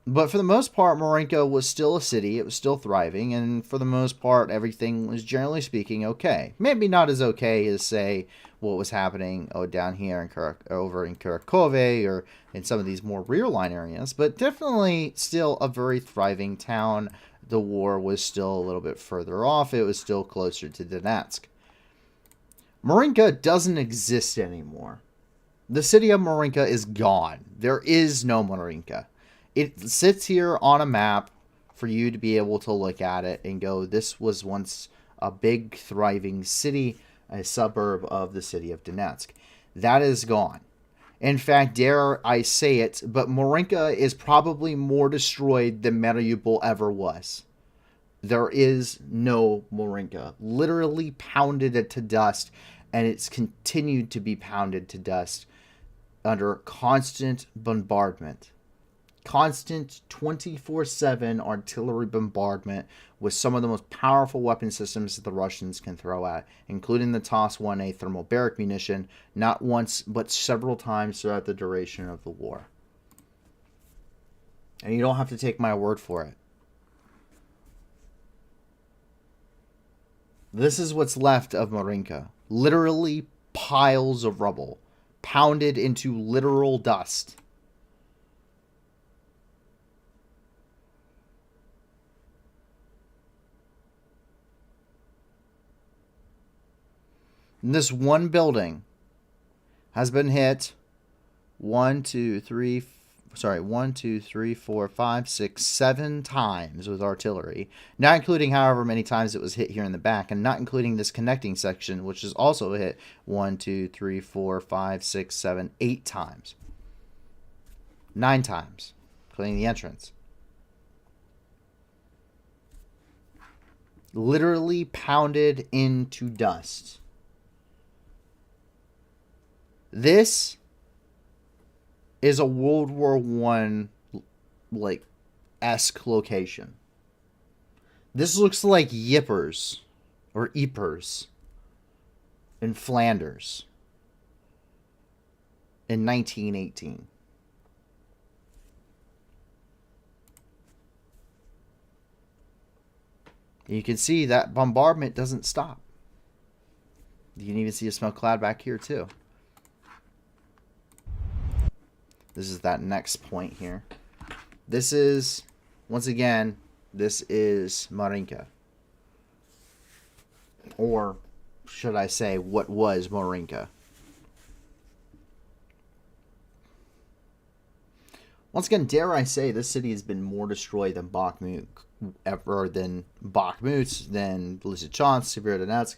But for the most part, Marinka was still a city. It was still thriving. And for the most part, everything was generally speaking okay. Maybe not as okay as, say, what was happening down here over in Kurakove or in some of these more rear line areas. But definitely still a very thriving town. The war was still a little bit further off. It was still closer to Donetsk. Marinka doesn't exist anymore. The city of Marinka is gone. There is no Marinka. It sits here on a map for you to be able to look at it and go, this was once a big, thriving city, a suburb of the city of Donetsk. That is gone. In fact, dare I say it, but Marinka is probably more destroyed than Mariupol ever was. There is no Marinka. Literally pounded it to dust, and it's continued to be pounded to dust under constant bombardment. Constant 24/7 artillery bombardment with some of the most powerful weapon systems that the Russians can throw at, including the TOS-1A thermobaric munition, not once but several times throughout the duration of the war. And you don't have to take my word for it. This is what's left of Marinka. Literally piles of rubble, pounded into literal dust. This one building has been hit 1, 2, 3, sorry, 1, 2, 3, 4, 5, 6, 7 times with artillery, not including however many times it was hit here in the back, and not including this connecting section, which is also hit 1, 2, 3, 4, 5, 6, 7, 8 times. 9 times, including the entrance. Literally pounded into dust. This is a World War I like esque location. This looks like Ypres or Ypres in Flanders in 1918. You can see that bombardment doesn't stop. You can even see a smoke cloud back here too. This is that next point here. This is, once again, this is Marinka. Or should I say, what was Marinka? Once again, dare I say, this city has been more destroyed than Bakhmut, than Lysychansk, Severodonetsk.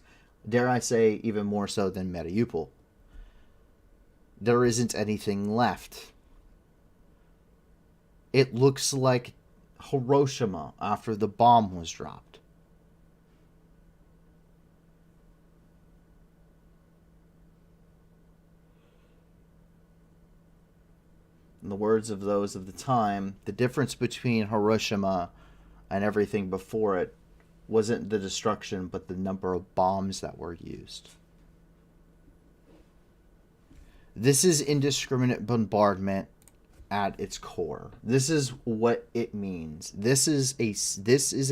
Dare I say, even more so than Mariupol. There isn't anything left. It looks like Hiroshima after the bomb was dropped. In the words of those of the time, the difference between Hiroshima and everything before it wasn't the destruction, but the number of bombs that were used. This is indiscriminate bombardment at its core. This is what it means. This is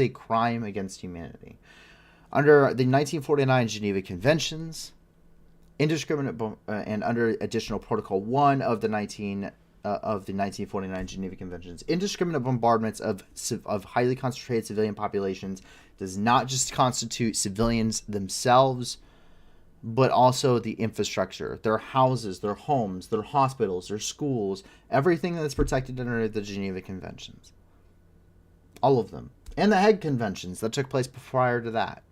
a crime against humanity. Under the 1949 Geneva Conventions, indiscriminate and under Additional Protocol 1 of the 1949 Geneva Conventions, indiscriminate bombardments of highly concentrated civilian populations does not just constitute civilians themselves, but also the infrastructure, their houses, their homes, their hospitals, their schools, everything that's protected under the Geneva Conventions. All of them. And the Hague Conventions that took place prior to that.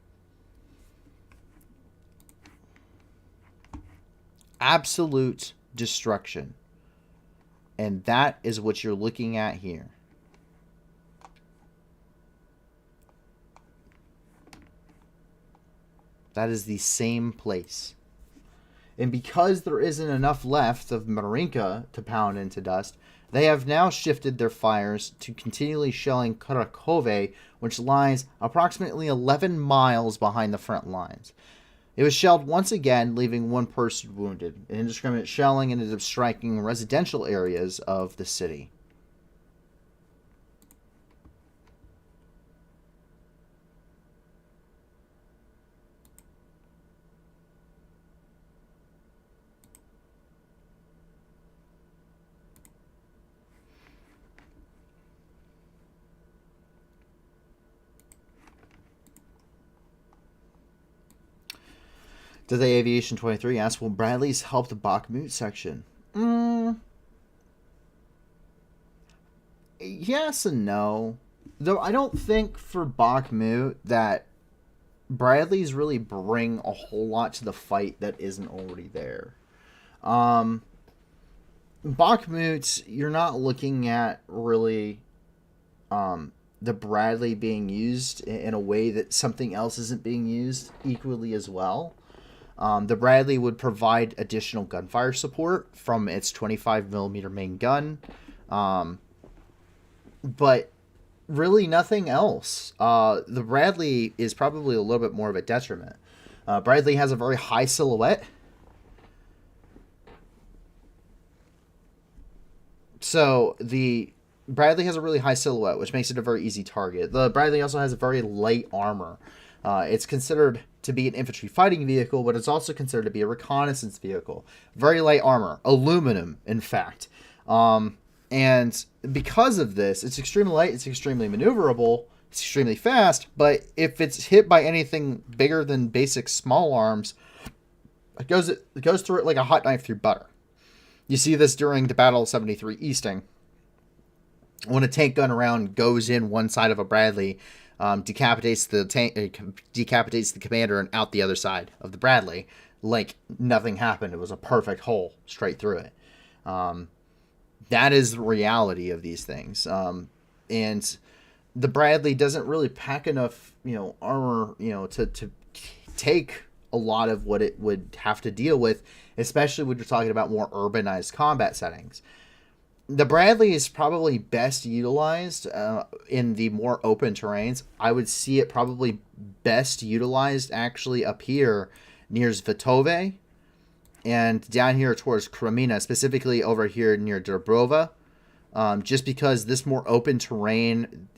Absolute destruction. And that is what you're looking at here. That is the same place. And because there isn't enough left of Marinka to pound into dust, they have now shifted their fires to continually shelling Kharkov, which lies approximately 11 miles behind the front lines. It was shelled once again, leaving one person wounded. An indiscriminate shelling ended up striking residential areas of the city. Delta Aviation 23 asks, will Bradley's help the Bakhmut section? Yes and no. Though I don't think for Bakhmut that Bradley's really bring a whole lot to the fight that isn't already there. Bakhmut, you're not looking at really the Bradley being used in a way that something else isn't being used equally as well. The Bradley would provide additional gunfire support from its 25mm main gun, but really nothing else. The Bradley is probably a little bit more of a detriment. Bradley has a very high silhouette, so the Bradley has a really high silhouette, which makes it a very easy target. The Bradley also has a very light armor. It's considered to be an infantry fighting vehicle, but it's also considered to be a reconnaissance vehicle. Very light armor. Aluminum, in fact. And because of this, it's extremely light, it's extremely maneuverable, it's extremely fast, but if it's hit by anything bigger than basic small arms, it goes through it like a hot knife through butter. You see this during the Battle of 73 Easting, when a tank gun round goes in one side of a Bradley, decapitates the tank, decapitates the commander, and out the other side of the Bradley, like nothing happened. It was a perfect hole straight through it. That is the reality of these things. And the Bradley doesn't really pack enough, armor, to take a lot of what it would have to deal with, especially when you're talking about more urbanized combat settings. The Bradley is probably best utilized in the more open terrains. I would see it probably best utilized actually up here near Svatove and down here towards Kremina, specifically over here near Dobrova, just because this more open terrain,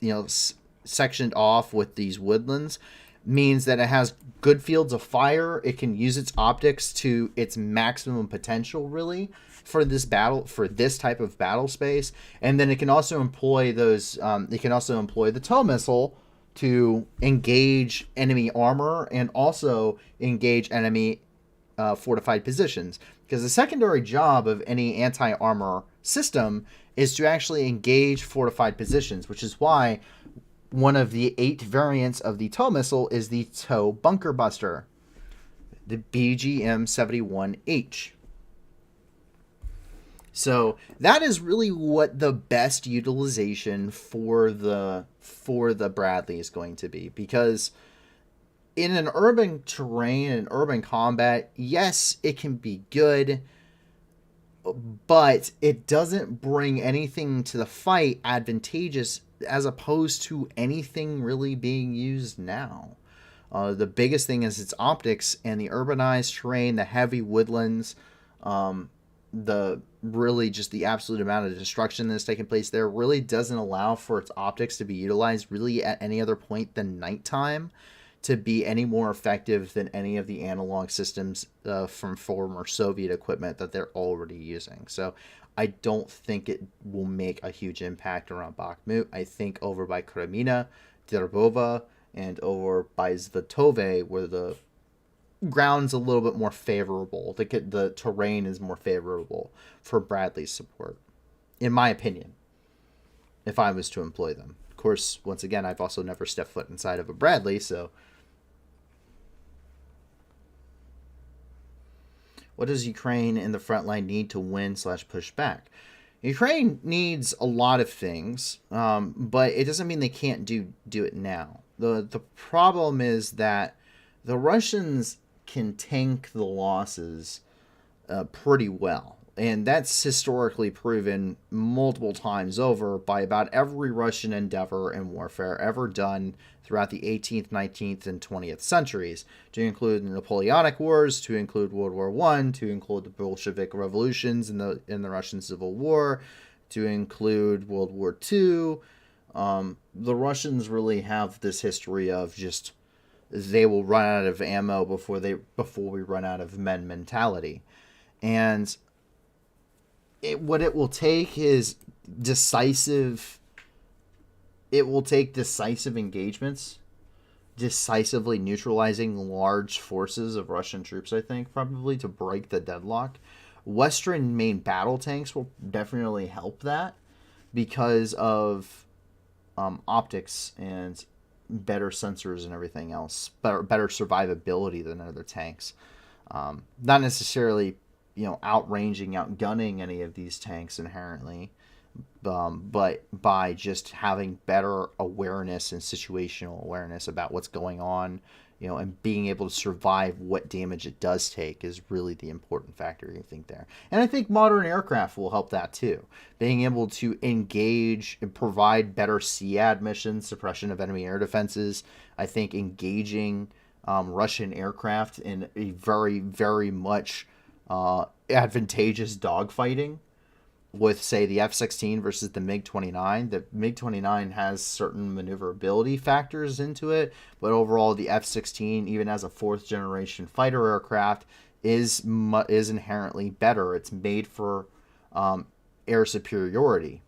sectioned off with these woodlands, means that it has good fields of fire. It can use its optics to its maximum potential, really, for this battle, for this type of battle space. And then it can also employ those. It can also employ the tow missile to engage enemy armor and also engage enemy fortified positions. Because the secondary job of any anti-armor system is to actually engage fortified positions, which is why one of the 8 variants of the tow missile is the tow bunker buster, the BGM-71H. So that is really what the best utilization for the Bradley is going to be, because in an urban terrain and urban combat, yes, it can be good, but it doesn't bring anything to the fight advantageous as opposed to anything really being used now. The biggest thing is its optics, and the urbanized terrain, the heavy woodlands, the absolute amount of destruction that's taking place there really doesn't allow for its optics to be utilized really at any other point than nighttime to be any more effective than any of the analog systems from former Soviet equipment that they're already using. So I don't think it will make a huge impact around Bakhmut. I think over by Kremina, Derbova, and over by Svatove, where the ground's a little bit more favorable, the terrain is more favorable for Bradley's support, in my opinion, if I was to employ them. Of course, once again, I've also never stepped foot inside of a Bradley, so... What does Ukraine in the front line need to win/push back? Ukraine needs a lot of things, but it doesn't mean they can't do it now. The problem is that the Russians can tank the losses pretty well. And that's historically proven multiple times over by about every Russian endeavor in warfare ever done throughout the 18th, 19th, and 20th centuries, to include the Napoleonic Wars, to include World War I, to include the Bolshevik revolutions in the Russian Civil War, to include World War II. The Russians really have this history of just, they will run out of ammo before we run out of men mentality. And what it will take is decisive engagements, decisively neutralizing large forces of Russian troops, I think, probably, to break the deadlock. Western main battle tanks will definitely help that because of optics and better sensors and everything else, better survivability than other tanks. Not necessarily, outranging, outgunning any of these tanks inherently, but by just having better awareness and situational awareness about what's going on, and being able to survive what damage it does take is really the important factor, I think, there. And I think modern aircraft will help that too. Being able to engage and provide better SEAD missions, suppression of enemy air defenses. I think engaging Russian aircraft in a very, very much advantageous dogfighting with, say, the F-16 versus the MiG-29. The MiG-29 has certain maneuverability factors into it, but overall the F-16, even as a fourth-generation fighter aircraft, is inherently better. It's made for air superiority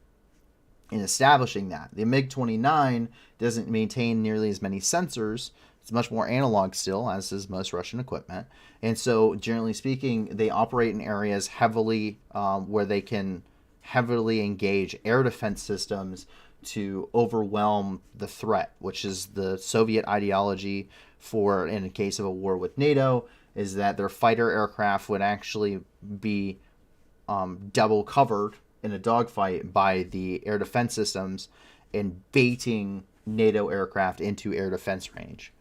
in establishing that. The MiG-29 doesn't maintain nearly as many sensors. It's much more analog still, as is most Russian equipment. And so, generally speaking, they operate in areas heavily where they can heavily engage air defense systems to overwhelm the threat, which is the Soviet ideology for, in the case of a war with NATO, is that their fighter aircraft would actually be double covered in a dogfight by the air defense systems and baiting NATO aircraft into air defense range.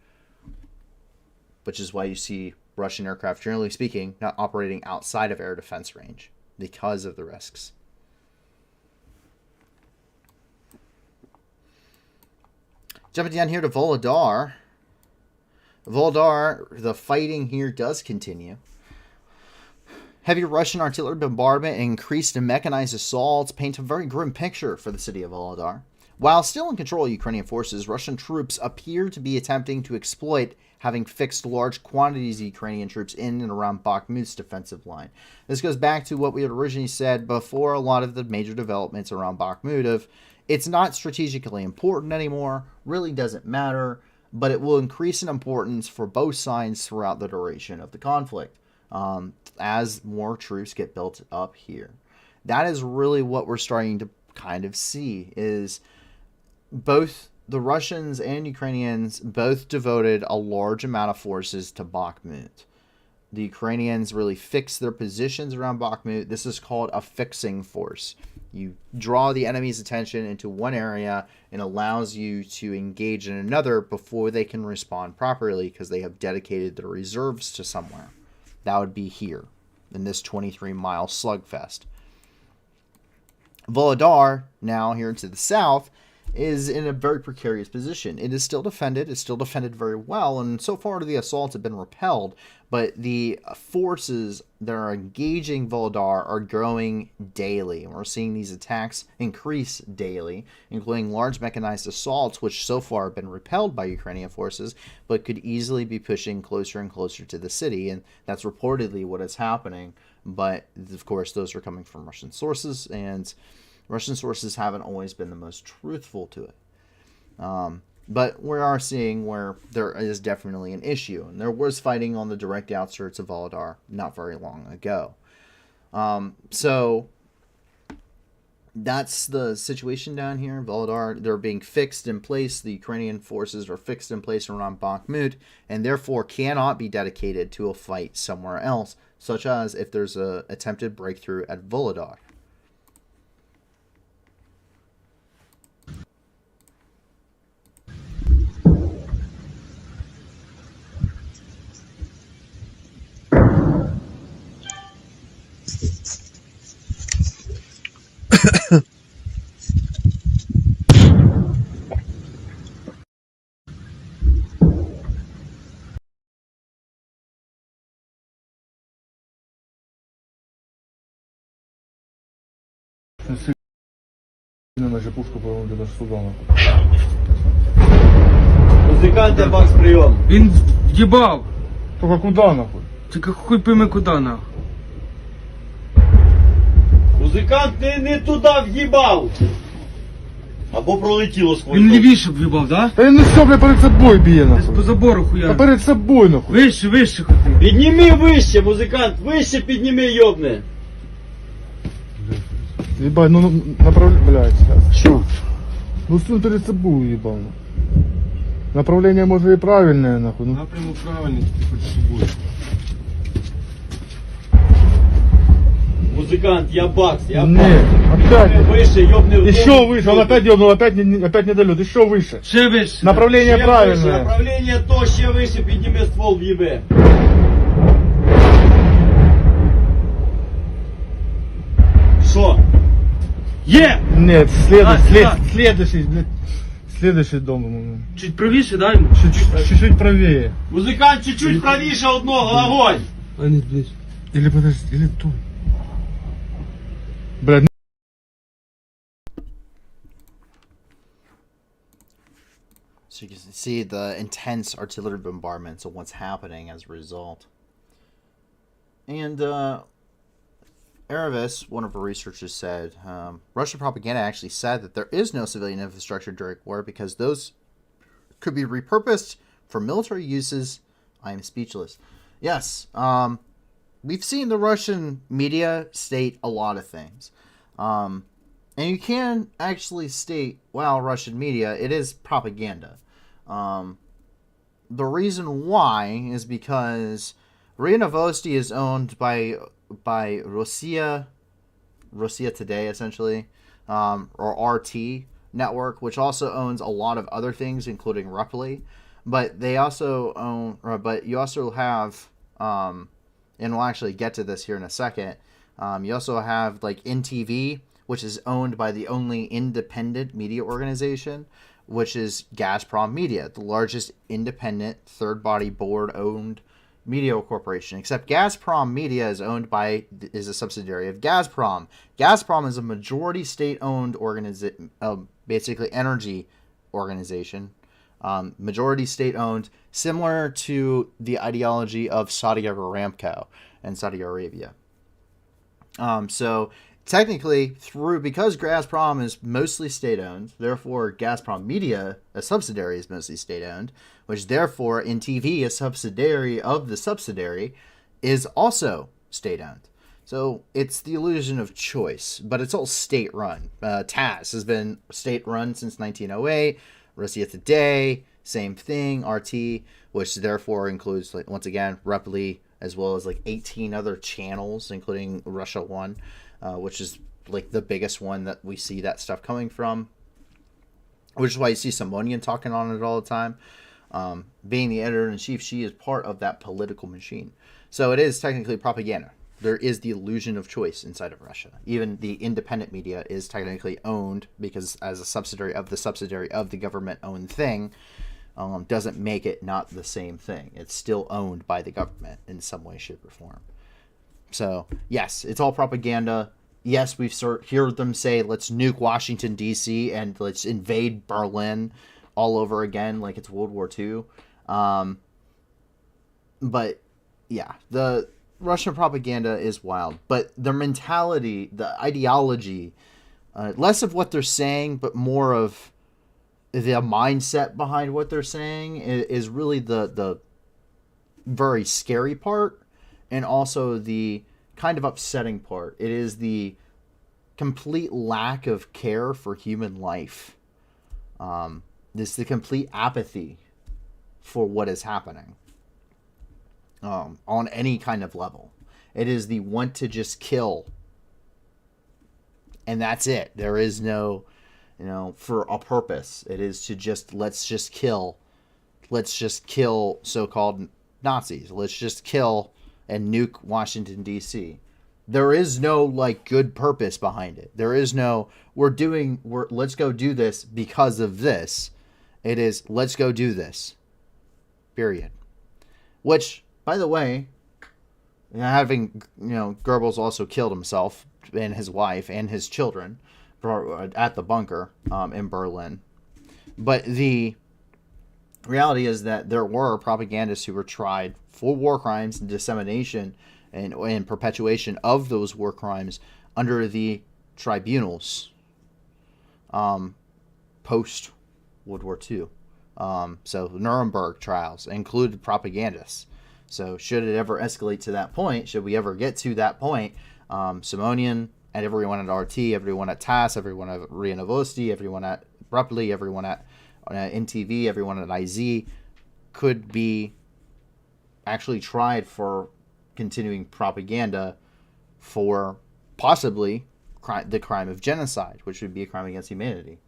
Which is why you see Russian aircraft, generally speaking, not operating outside of air defense range because of the risks. Jumping down here to Volodar. Volodar, the fighting here does continue. Heavy Russian artillery bombardment and increased mechanized assaults paint a very grim picture for the city of Volodar. While still in control of Ukrainian forces, Russian troops appear to be attempting to exploit having fixed large quantities of Ukrainian troops in and around Bakhmut's defensive line. This goes back to what we had originally said before a lot of the major developments around Bakhmut of it's not strategically important anymore, really doesn't matter, but it will increase in importance for both sides throughout the duration of the conflict as more troops get built up here. That is really what we're starting to kind of see is both the Russians and Ukrainians both devoted a large amount of forces to Bakhmut. The Ukrainians really fixed their positions around Bakhmut. This is called a fixing force. You draw the enemy's attention into one area and allows you to engage in another before they can respond properly because they have dedicated their reserves to somewhere. That would be here in this 23-mile slugfest. Volodar, now here to the south, is in a very precarious position. It is still defended. It's still defended very well, and so far the assaults have been repelled, but the forces that are engaging Volodar are growing daily, and we're seeing these attacks increase daily, including large mechanized assaults, which so far have been repelled by Ukrainian forces, but could easily be pushing closer and closer to the city, and that's reportedly what is happening, but of course those are coming from Russian sources, and Russian sources haven't always been the most truthful to it. But we are seeing where there is definitely an issue. And there was fighting on the direct outskirts of Volodar not very long ago. So that's the situation down here. Volodar, they're being fixed in place. The Ukrainian forces are fixed in place around Bakhmut and therefore cannot be dedicated to a fight somewhere else, such as if there's an attempted breakthrough at Volodar. Наша пушка, по-моему, для суда. Музиканти, бакс, прийом. Він в'їбав. Только куда нахуй? Тільки хуй пойми куди нахуй. Музикант не туди в'їбав. Або пролетіло сквозь. Він лівіше в'їбав, да? Да не все, бля, перед собой бije Десь по нахуй. забору Да хуя. перед собой нахуй. Вище, вище хоти. Підніми вище, музикант, вище підніми, йобне. Ебать, ну направление, блядь, сейчас. Что? Ну все перед собой ебал. нахуй. Направление может и правильное нахуй. Ну. Напрямок правильний, тільки хоч собою. Музикант, я бакс, я бакс. Не, опять. Вище, йобне в Еще ногу. выше, он опять дернул, опять не долет, еще выше. Ще вище. Направление Ще вище, правильное. направлення то, ще вище, підніми ствол, в'їбе. Що? Є! Нет, А, следующий, блядь, следующий дом. Чуть правіше, дай йому. Чуть-чуть правее. Музикант чуть-чуть правіше одного, огонь! А ні, блядь. Или подожди, или той. Блядь, So you can see the intense artillery bombardments and what's happening as a result. And Aravis, one of our researchers, said Russian propaganda actually said that there is no civilian infrastructure during war because those could be repurposed for military uses. I am speechless. Yes, we've seen the Russian media state a lot of things. And you can actually state, well, Russian media, it is propaganda. The reason why is because RIA Novosti is owned by Russia Today, essentially, or RT network, which also owns a lot of other things, including Reply. But they also own, but you also have, and we'll actually get to this here in a second. You also have like NTV, which is owned by the only independent media organization, which is Gazprom Media, the largest independent third-body board-owned media corporation. Except Gazprom Media is a subsidiary of Gazprom. Gazprom is a majority state-owned basically energy organization, majority state-owned, similar to the ideology of Saudi Aramco and Saudi Arabia. So technically, because Gazprom is mostly state-owned, therefore Gazprom Media, a subsidiary, is mostly state-owned, which therefore NTV, a subsidiary of the subsidiary, is also state-owned. So it's the illusion of choice, but it's all state-run. TASS has been state-run since 1908. Russia Today, same thing. RT, which therefore includes, like, once again, Reply, as well as like 18 other channels, including Russia One, which is like the biggest one that we see that stuff coming from, which is why you see Simonian talking on it all the time. Being the editor-in-chief, she is part of that political machine. So it is technically propaganda. There is the illusion of choice inside of Russia. Even the independent media is technically owned, because as a subsidiary of the government-owned thing, doesn't make it not the same thing. It's still owned by the government in some way, shape, or form. So, yes, it's all propaganda. Yes, we've heard them say, let's nuke Washington, D.C., and let's invade Berlin all over again like it's World War II. But, yeah, the Russian propaganda is wild. But their mentality, the ideology, less of what they're saying, but more of the mindset behind what they're saying is really the very scary part, and also the kind of upsetting part. It is the complete lack of care for human life. This the complete apathy for what is happening on any kind of level. It is the want to just kill, and that's it. There is no, for a purpose. It is to just, let's just kill so-called Nazis. Let's just kill and nuke Washington, D.C. There is no, like, good purpose behind it. There is no, let's go do this because of this. It is, let's go do this. Period. Which, by the way, having, Goebbels also killed himself and his wife and his children at the bunker in Berlin. But the reality is that there were propagandists who were tried for war crimes and dissemination and perpetuation of those war crimes under the tribunals post World War II. So Nuremberg trials included propagandists. So should it ever escalate to that point, should we ever get to that point, Simonian and everyone at RT, everyone at TASS, everyone at RIA Novosti, everyone at Reply, everyone at NTV, everyone at IZ could be actually tried for continuing propaganda for possibly the crime of genocide, which would be a crime against humanity.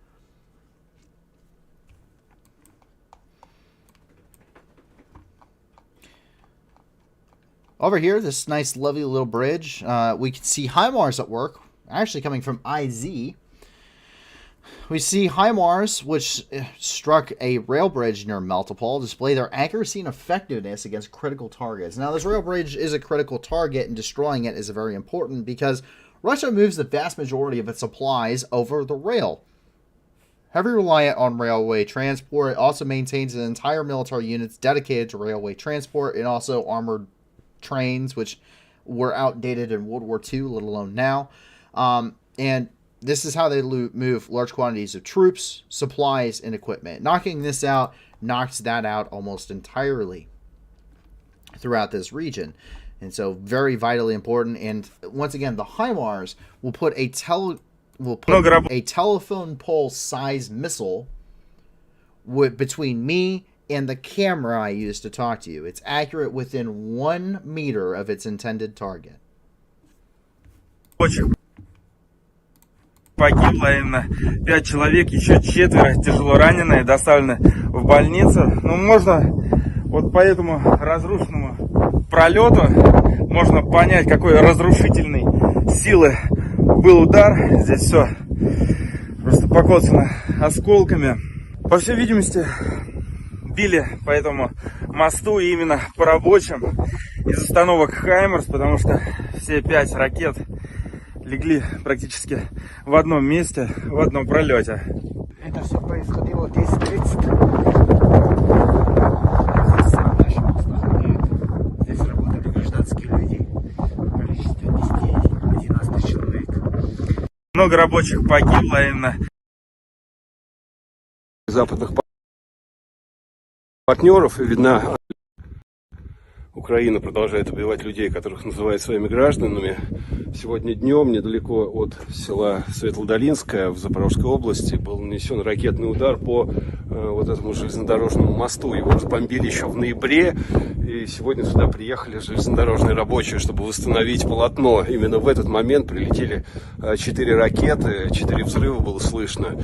Over here, this nice, lovely little bridge, we can see HIMARS at work, actually coming from IZ. We see HIMARS, which struck a rail bridge near Melitopol, display their accuracy and effectiveness against critical targets. Now, this rail bridge is a critical target, and destroying it is very important because Russia moves the vast majority of its supplies over the rail. Heavily reliant on railway transport, it also maintains an entire military units dedicated to railway transport, and also armored trains, which were outdated in World War II, let alone now. And this is how they move large quantities of troops, supplies, and equipment. Knocking this out knocks that out almost entirely throughout this region. And so very vitally important. And once again, the HIMARS will put a telephone pole size missile between me and the camera I use to talk to you. It's accurate within 1 meter of its intended target. Погибло именно 5 человек, еще 4 тяжело раненые, доставлены в больницу. Ну, можно вот по этому разрушенному пролету можно понять, какой разрушительной силы был удар. Здесь все просто покоцано осколками. По всей видимости, били по этому мосту и именно по рабочим из установок Хаймерс, потому что все 5 ракет легли практически в одном месте, в одном пролете. Это все происходило 10:30. Здесь работали гражданские люди. Количество 10-11 человек. Много рабочих погибло именно. Западных партнеров, и видна, Украина продолжает убивать людей, которых называют своими гражданами. Сегодня днем недалеко от села Светлодолинское в Запорожской области был нанесен ракетный удар по вот этому железнодорожному мосту. Его разбомбили еще в ноябре, и сегодня сюда приехали железнодорожные рабочие, чтобы восстановить полотно. Именно в этот момент прилетели 4 ракеты, 4 взрыва было слышно.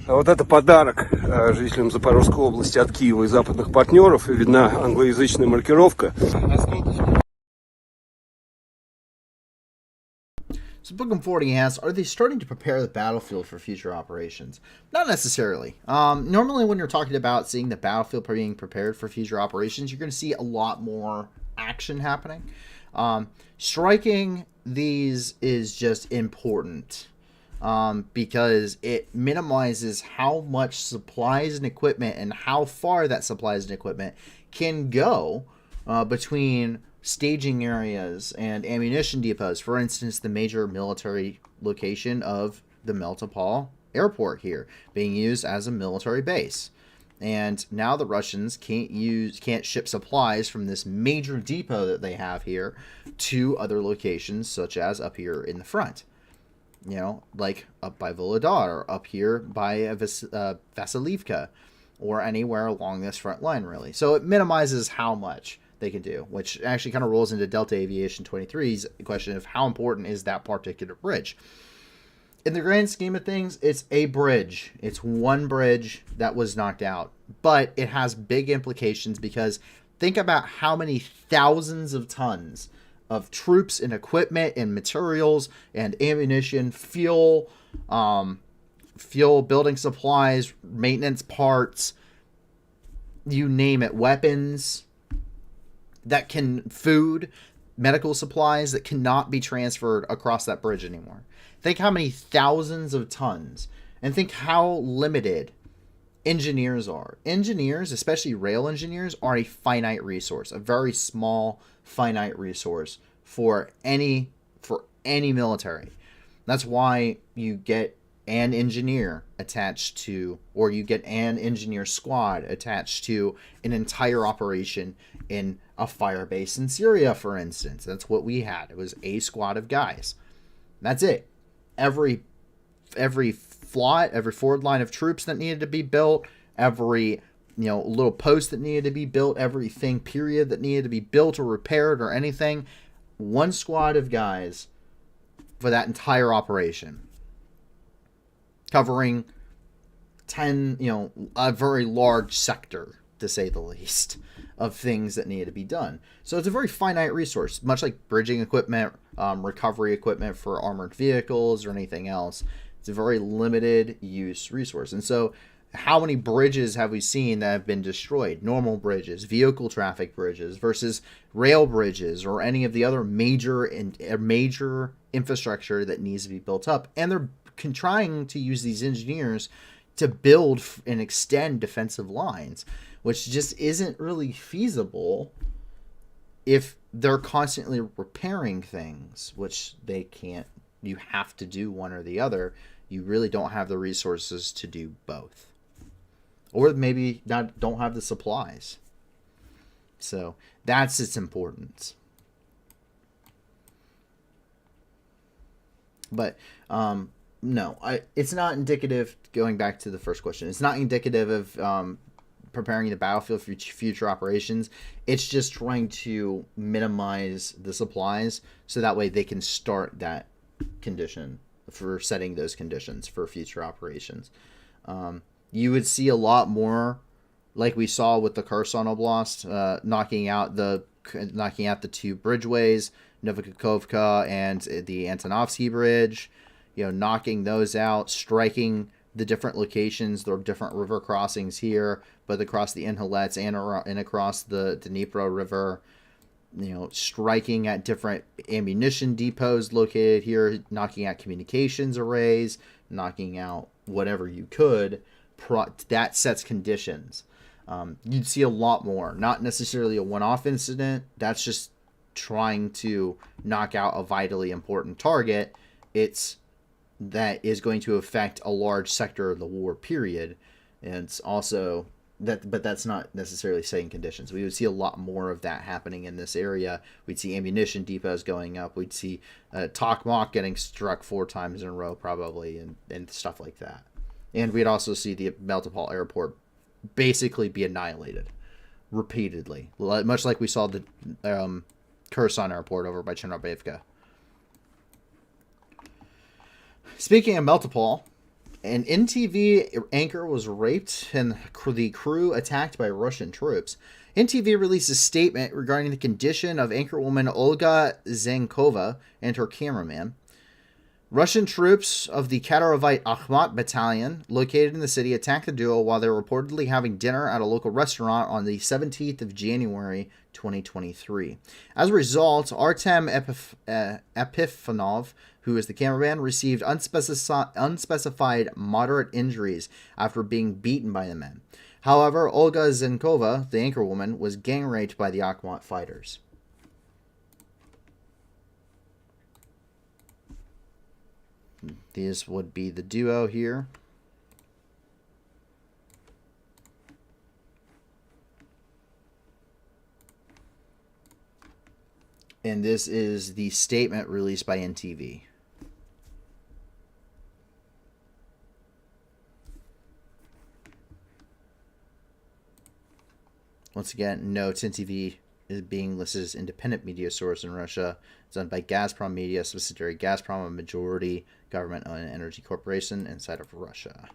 А вот это подарок жителям Запорожской области от Киева и западных партнеров. И видна англоязычная маркировка. So Book 40 asks, are they starting to prepare the battlefield for future operations? Not necessarily. Normally when you're talking about seeing the battlefield being prepared for future operations, you're going to see a lot more action happening. Striking these is just important because it minimizes how much supplies and equipment and how far that supplies and equipment can go between staging areas and ammunition depots. For instance, the major military location of the Melitopol airport here being used as a military base. And now the Russians can't ship supplies from this major depot that they have here to other locations, such as up here in the front. You know, like up by Volodar, or up here by Vasilivka, or anywhere along this front line, really. So it minimizes how much they can do, which actually kind of rolls into Delta Aviation 23's question of how important is that particular bridge. In the grand scheme of things, it's a bridge. It's one bridge that was knocked out, but it has big implications because think about how many thousands of tons of troops and equipment and materials and ammunition, fuel, building supplies, maintenance parts, you name it, weapons, food, medical supplies that cannot be transferred across that bridge anymore. Think how many thousands of tons, and think how limited engineers are. Engineers, especially rail engineers, are a finite resource, a very small, finite resource for any military. That's why you get an engineer attached to, or you get an engineer squad attached to an entire operation in a fire base in Syria, for instance. That's what we had. It was a squad of guys. That's it. Every flot, every forward line of troops that needed to be built, every little post that needed to be built, everything period that needed to be built or repaired or anything, one squad of guys for that entire operation, covering a very large sector, to say the least, of things that needed to be done. So it's a very finite resource, much like bridging equipment, recovery equipment for armored vehicles or anything else. It's a very limited use resource. And so how many bridges have we seen that have been destroyed? Normal bridges, vehicle traffic bridges versus rail bridges or any of the other major infrastructure that needs to be built up. And they're trying to use these engineers to build and extend defensive lines, which just isn't really feasible if they're constantly repairing things, which they can't. You have to do one or the other. You really don't have the resources to do both. Or maybe don't have the supplies. So that's its importance. But no, it's not indicative. Going back to the first question, it's not indicative of preparing the battlefield for future operations. It's just trying to minimize the supplies so that way they can start that condition for setting those conditions for future operations. You would see a lot more, like we saw with the Kherson Oblast, knocking out the two bridgeways, Novikhovka and the Antonovsky Bridge. Knocking those out, striking the different locations, the different river crossings here, but across the inlets and across the Dnipro River. Striking at different ammunition depots located here, knocking out communications arrays, knocking out whatever you could. That sets conditions. You'd see a lot more. Not necessarily a one-off incident. That's just trying to knock out a vitally important target. That is going to affect a large sector of the war period. And it's also but that's not necessarily setting conditions. We would see a lot more of that happening in this area. We'd see ammunition depots going up. We'd see Tokmak getting struck 4 times in a row probably, and stuff like that. And we'd also see the Melitopol airport basically be annihilated repeatedly, much like we saw the Kherson airport over by Chernobivka. Speaking of Melitopol, an NTV anchor was raped and the crew attacked by Russian troops. NTV released a statement regarding the condition of anchorwoman Olga Zenkova and her cameraman. Russian troops of the Kadarovite Akhmat Battalion, located in the city, attacked the duo while they were reportedly having dinner at a local restaurant on the 17th of January, 2023. As a result, Artem Epifanov, who is the cameraman, received unspecified moderate injuries after being beaten by the men. However, Olga Zenkova, the anchorwoman, was gang raped by the Akhmat fighters. These would be the duo here. And this is the statement released by NTV. Once again, notes NTV is being listed as independent media source in Russia. It's owned by Gazprom Media, subsidiary Gazprom, a majority government-owned energy corporation inside of Russia.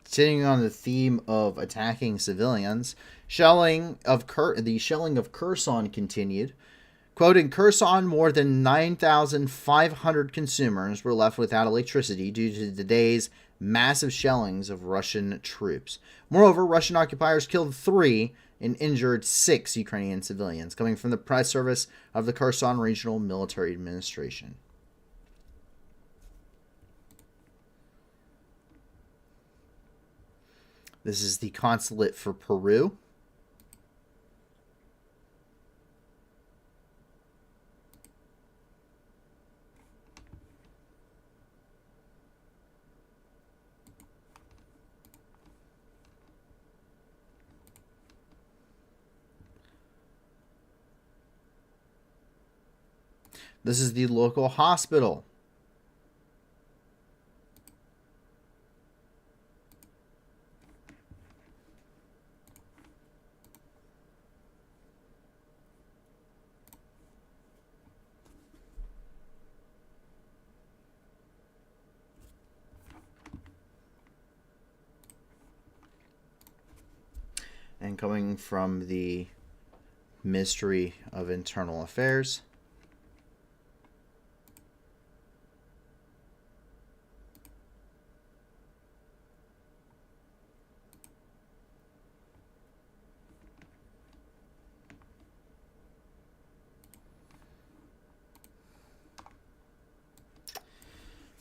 Continuing on the theme of attacking civilians, the shelling of Kherson continued. Quote, in Kherson, more than 9,500 consumers were left without electricity due to today's massive shellings of Russian troops. Moreover, Russian occupiers killed 3 and injured 6 Ukrainian civilians, coming from the press service of the Kherson Regional Military Administration. This is the consulate for Peru. This is the local hospital. And coming from the Ministry of Internal Affairs.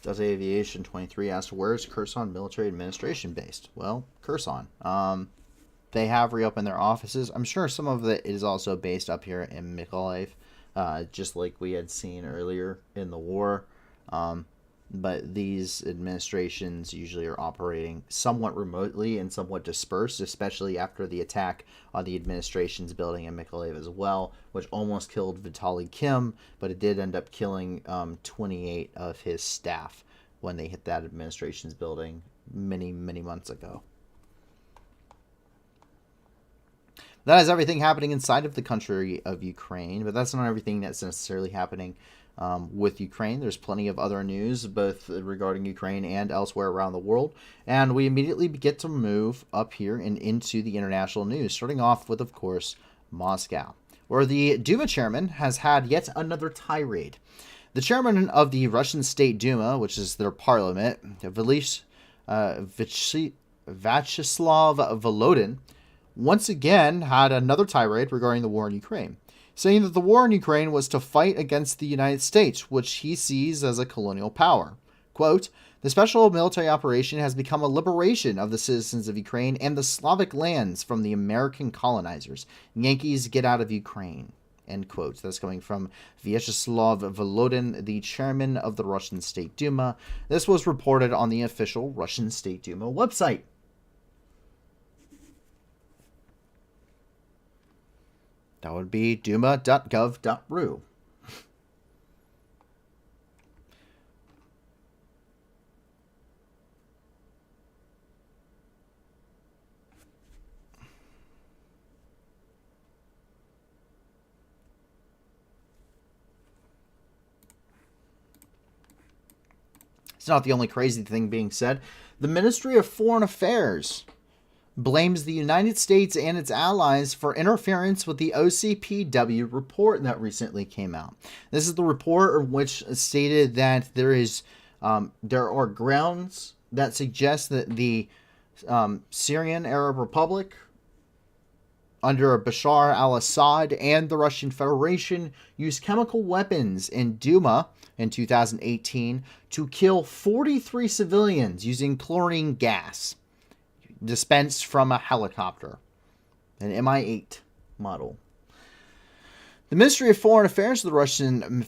Delta Aviation 23 asked, where is Kherson Military Administration based? Well, Kherson. They have reopened their offices. I'm sure some of it is also based up here in Mykolaiv, just like we had seen earlier in the war. but these administrations usually are operating somewhat remotely and somewhat dispersed, especially after the attack on the administration's building in Mykolaiv as well, which almost killed Vitaly Kim, but it did end up killing 28 of his staff when they hit that administration's building many months ago. That is everything happening inside of the country of Ukraine, but that's not everything that's necessarily happening with Ukraine. There's plenty of other news, both regarding Ukraine and elsewhere around the world. And we immediately get to move up here and into the international news, starting off with, of course, Moscow, where the Duma chairman has had yet another tirade. The chairman of the Russian State Duma, which is their parliament, Vyacheslav Volodin, once again had another tirade regarding the war in Ukraine, saying that the war in Ukraine was to fight against the United States, which he sees as a colonial power. Quote, "The special military operation has become a liberation of the citizens of Ukraine and the Slavic lands from the American colonizers. Yankees, get out of Ukraine." End quote. That's coming from Vyacheslav Volodin, the chairman of the Russian State Duma. This was reported on the official Russian State Duma website. That would be duma.gov.ru. It's not the only crazy thing being said. The Ministry of Foreign Affairs blames the United States and its allies for interference with the OCPW report that recently came out. This is the report which stated that there are grounds that suggest that the Syrian Arab Republic under Bashar al-Assad and the Russian Federation used chemical weapons in Duma in 2018 to kill 43 civilians using chlorine gas dispensed from a helicopter, an Mi-8 model. The Ministry of Foreign Affairs of the Russian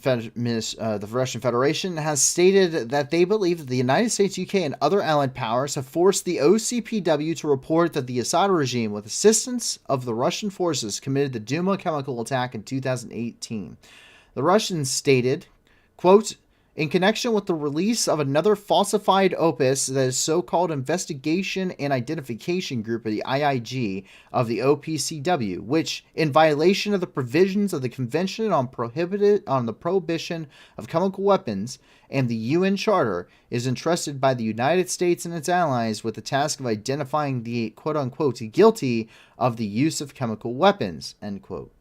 Federation has stated that they believe that the United States, UK, and other allied powers have forced the OCPW to report that the Assad regime, with assistance of the Russian forces, committed the Duma chemical attack in 2018. The Russians stated, quote, "In connection with the release of another falsified opus that is so-called Investigation and Identification Group, or the IIG, of the OPCW, which, in violation of the provisions of the Convention on the Prohibition of Chemical Weapons and the UN Charter, is entrusted by the United States and its allies with the task of identifying the quote-unquote guilty of the use of chemical weapons," end quote.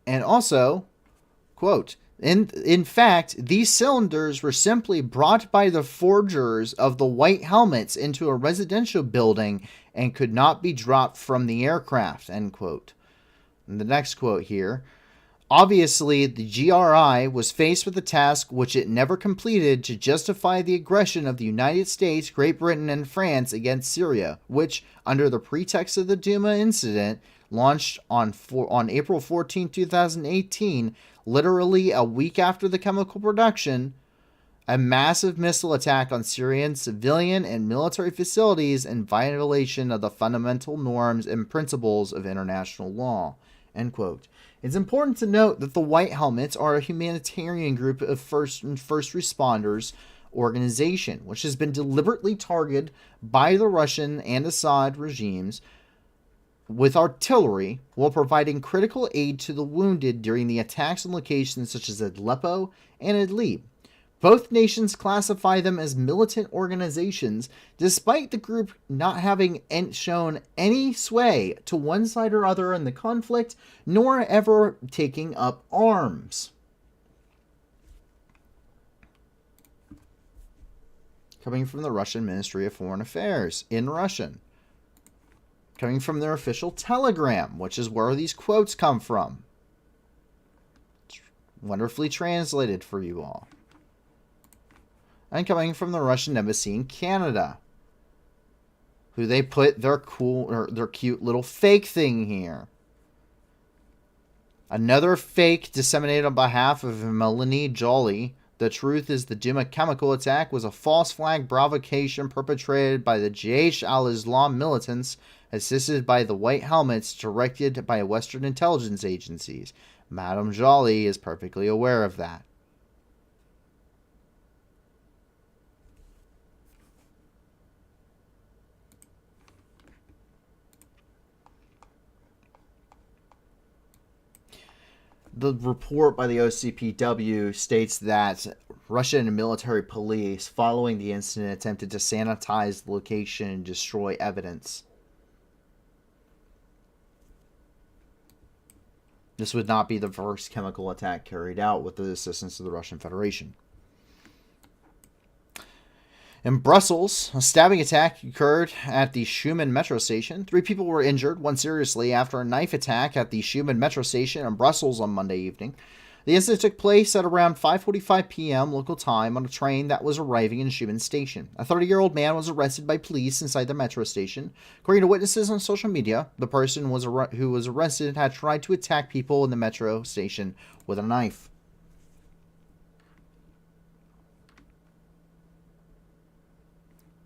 And also, quote, in fact, these cylinders were simply brought by the forgers of the white helmets into a residential building and could not be dropped from the aircraft," end quote. And the next quote here, "Obviously, the GRI was faced with a task which it never completed to justify the aggression of the United States, Great Britain, and France against Syria, which, under the pretext of the Duma incident, launched on April 14, 2018, literally a week after the chemical production, a massive missile attack on Syrian civilian and military facilities in violation of the fundamental norms and principles of international law," end quote. It's important to note that the White Helmets are a humanitarian group of first responders organization, which has been deliberately targeted by the Russian and Assad regimes with artillery while providing critical aid to the wounded during the attacks on locations such as Aleppo and Idlib. Both nations classify them as militant organizations, despite the group not having shown any sway to one side or other in the conflict, nor ever taking up arms. Coming from the Russian Ministry of Foreign Affairs in Russian. Coming from their official Telegram, which is where these quotes come from. It's wonderfully translated for you all. And coming from the Russian Embassy in Canada, who they put their cute little fake thing here. Another fake disseminated on behalf of Melanie Joly. The truth is the Duma chemical attack was a false flag provocation perpetrated by the Jaish al-Islam militants assisted by the White Helmets directed by Western intelligence agencies. Madame Joly is perfectly aware of that. The report by the OCPW states that Russian military police, following the incident, attempted to sanitize the location and destroy evidence. This would not be the first chemical attack carried out with the assistance of the Russian Federation. In Brussels, a stabbing attack occurred at the Schumann metro station. 3 people were injured, one seriously, after a knife attack at the Schumann metro station in Brussels on Monday evening. The incident took place at around 5:45 p.m. local time on a train that was arriving in Schumann station. A 30-year-old man was arrested by police inside the metro station. According to witnesses on social media, the person who was arrested had tried to attack people in the metro station with a knife.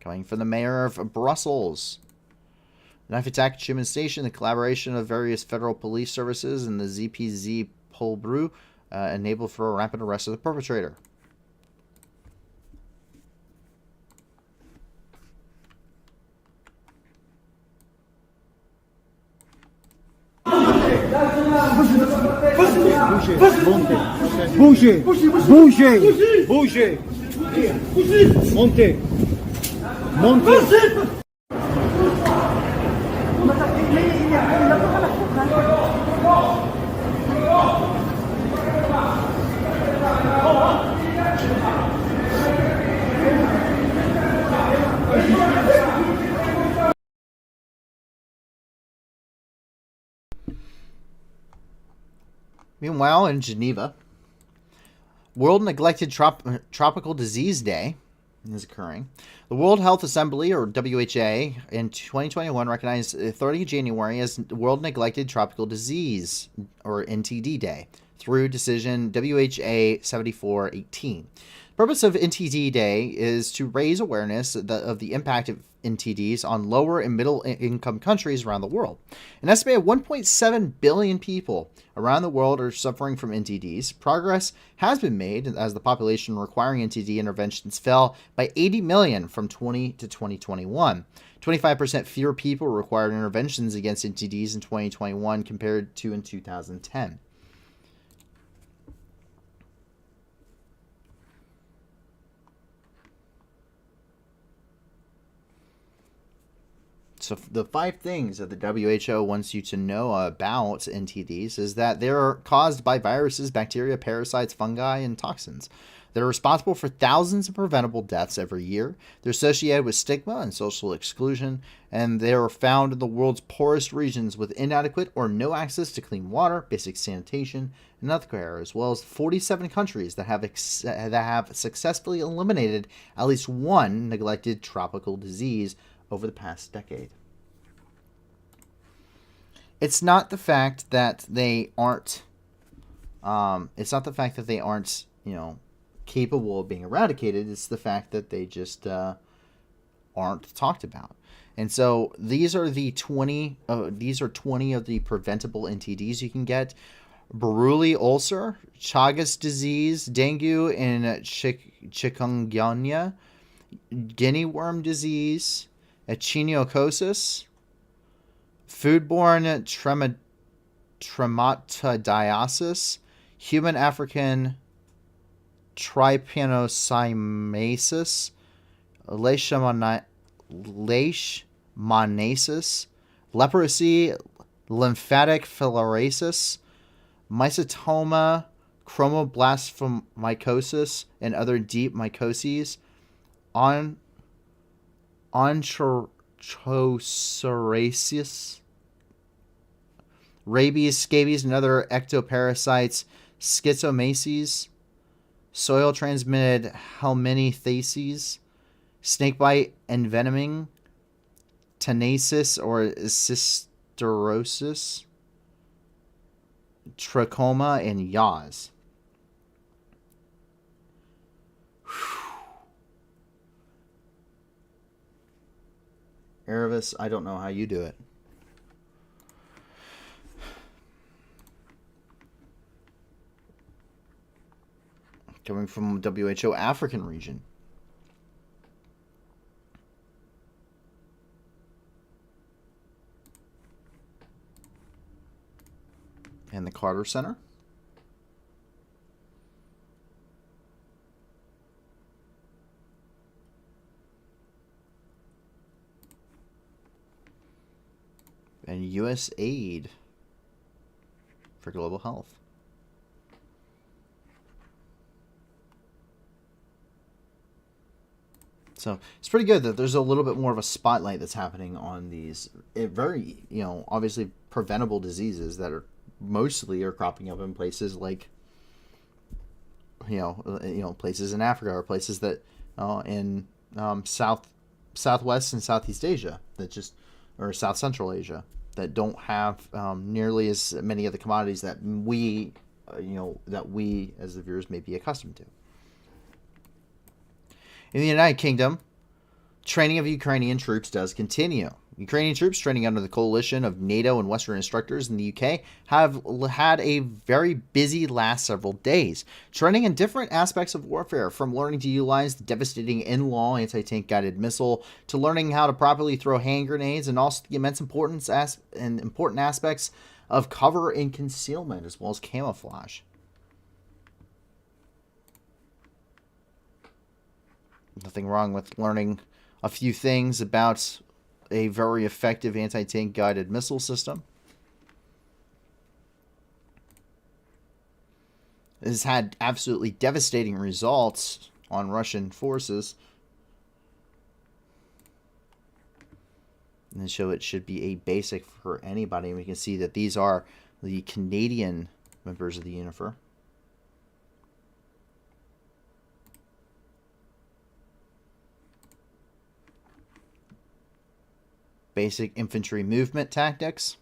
Coming from the mayor of Brussels. The knife attack at Schumann Station, the collaboration of various federal police services and the ZPZ Polbru enabled for a rapid arrest of the perpetrator. Bouge, bouge, bouge, montez, montez. Meanwhile, in Geneva, World Neglected Tropical Disease Day is occurring. The World Health Assembly, or WHA, in 2021 recognized 30 January as World Neglected Tropical Disease, or NTD Day, through decision WHA 7418. The purpose of NTD Day is to raise awareness of the impact of NTDs on lower and middle income countries around the world. An estimated 1.7 billion people around the world are suffering from NTDs. Progress has been made as the population requiring NTD interventions fell by 80 million from 20 to 2021. 25% fewer people required interventions against NTDs in 2021 compared to in 2010. So the 5 things that the WHO wants you to know about NTDs is that they're caused by viruses, bacteria, parasites, fungi, and toxins. They're responsible for thousands of preventable deaths every year. They're associated with stigma and social exclusion, and they are found in the world's poorest regions with inadequate or no access to clean water, basic sanitation, and healthcare, as well as 47 countries that have successfully eliminated at least one neglected tropical disease over the past decade. It's not the fact that they aren't. It's not the fact that they aren't, capable of being eradicated. It's the fact that they just aren't talked about. And so these are the 20. These are 20 of the preventable NTDs you can get: Buruli ulcer, Chagas disease, dengue and chikungunya, guinea worm disease, echinococcosis, foodborne trematodiasis, human African trypanosomiasis, leishmaniasis, leprosy, lymphatic filariasis, mycetoma, chromoblastomycosis, and other deep mycoses, onchocerciasis, rabies, scabies, and other ectoparasites, schistomaces, soil-transmitted helminthiasis, snakebite envenoming, tenacis or cysticercosis, trachoma, and yaws. Aravis, I don't know how you do it. Coming from WHO African region. And the Carter Center. And U.S. aid for global health. So it's pretty good that there's a little bit more of a spotlight that's happening on these very, obviously preventable diseases that are mostly cropping up in places like, places in Africa or places that in Southwest and Southeast Asia or South Central Asia that don't have nearly as many of the commodities that we as the viewers may be accustomed to. In the United Kingdom, training of Ukrainian troops does continue. Ukrainian troops training under the coalition of NATO and Western instructors in the UK have had a very busy last several days, training in different aspects of warfare, from learning to utilize the devastating in-law anti-tank guided missile to learning how to properly throw hand grenades, and also the immense important aspects of cover and concealment, as well as camouflage. Nothing wrong with learning a few things about a very effective anti-tank guided missile system. It has had absolutely devastating results on Russian forces. And so it should be a basic for anybody. And we can see that these are the Canadian members of the UNIFOR. Basic infantry movement tactics.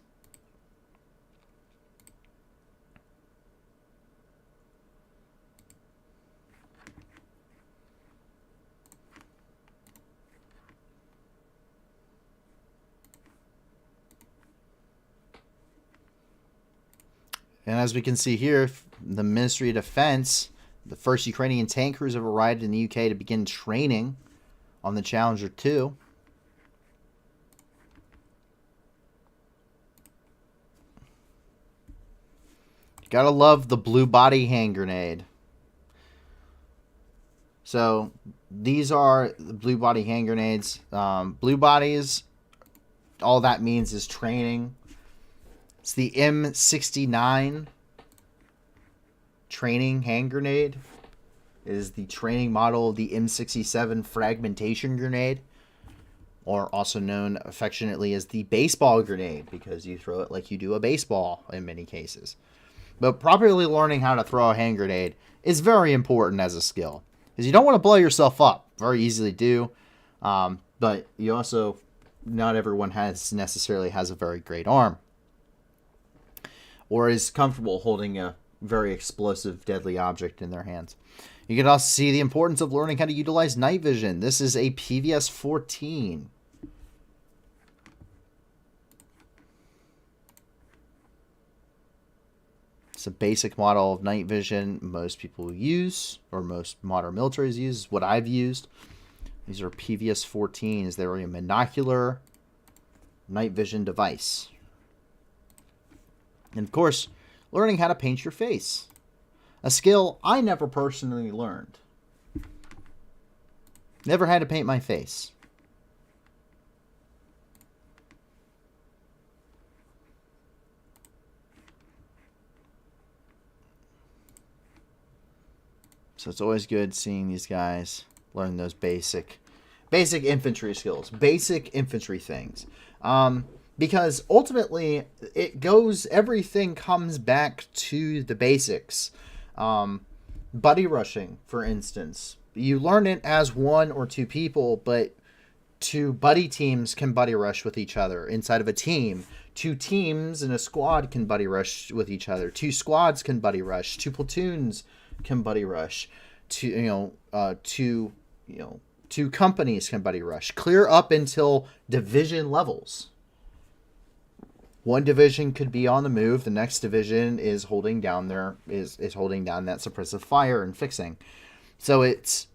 And as we can see here, the Ministry of Defense, the first Ukrainian tank crews have arrived in the UK to begin training on the Challenger 2. Gotta love the blue body hand grenade. So these are the blue body hand grenades. Blue bodies, all that means is training. It's the M69 training hand grenade. It is the training model of the M67 fragmentation grenade, or also known affectionately as the baseball grenade, because you throw it like you do a baseball in many cases. But properly learning how to throw a hand grenade is very important as a skill, because you don't want to blow yourself up. Very easily do. But you also, not everyone necessarily has a very great arm, or is comfortable holding a very explosive, deadly object in their hands. You can also see the importance of learning how to utilize night vision. This is a PVS 14. It's a basic model of night vision most people use, or most modern militaries use, what I've used. These are PVS 14s. They're a monocular night vision device. And of course, learning how to paint your face. A skill I never personally learned. Never had to paint my face. So it's always good seeing these guys learn those basic infantry skills, basic infantry things. Because ultimately, everything comes back to the basics. Buddy rushing, for instance. You learn it as one or two people, but Two buddy teams can buddy rush with each other inside of a team. Two teams in a squad can buddy rush with each other. Two squads can buddy rush. Two platoons can buddy rush. Two companies can buddy rush. Clear up until division levels. One division could be on the move. The next division is holding down is holding down that suppressive fire and fixing. So it's,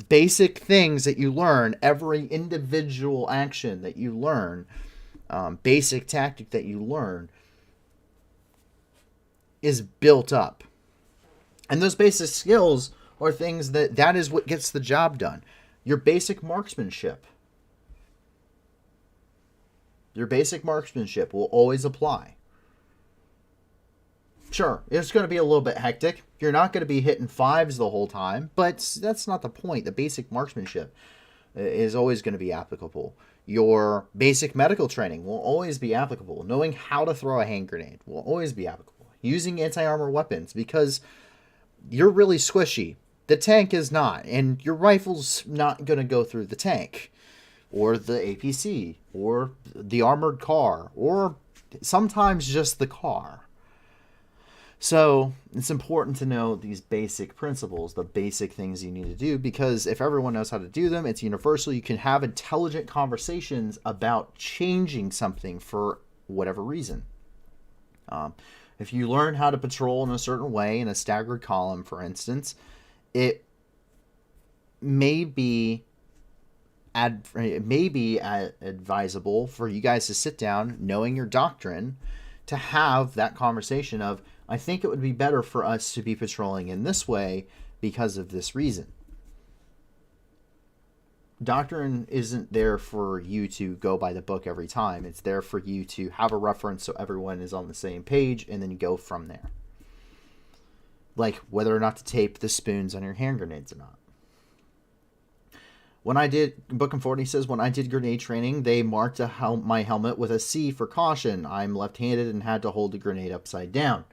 basic things that you learn, every individual action that you learn, basic tactic that you learn is built up. And those basic skills are things that is what gets the job done. Your basic marksmanship. Your basic marksmanship will always apply. Sure, it's going to be a little bit hectic. You're not going to be hitting fives the whole time, but that's not the point. The basic marksmanship is always going to be applicable. Your basic medical training will always be applicable. Knowing how to throw a hand grenade will always be applicable. Using anti-armor weapons, because you're really squishy. The tank is not, and your rifle's not going to go through the tank, or the APC, or the armored car, or sometimes just the car. So it's important to know these basic principles, the basic things you need to do, because if everyone knows how to do them, it's universal. You can have intelligent conversations about changing something for whatever reason. If you learn how to patrol in a certain way, in a staggered column, for instance, it may be advisable for you guys to sit down, knowing your doctrine, to have that conversation of, I think it would be better for us to be patrolling in this way because of this reason. Doctrine isn't there for you to go by the book every time. It's there for you to have a reference so everyone is on the same page, and then you go from there. Like whether or not to tape the spoons on your hand grenades or not. When I did, Book and 40 says, when I did grenade training, they marked my helmet with a C for caution. I'm left-handed and had to hold the grenade upside down.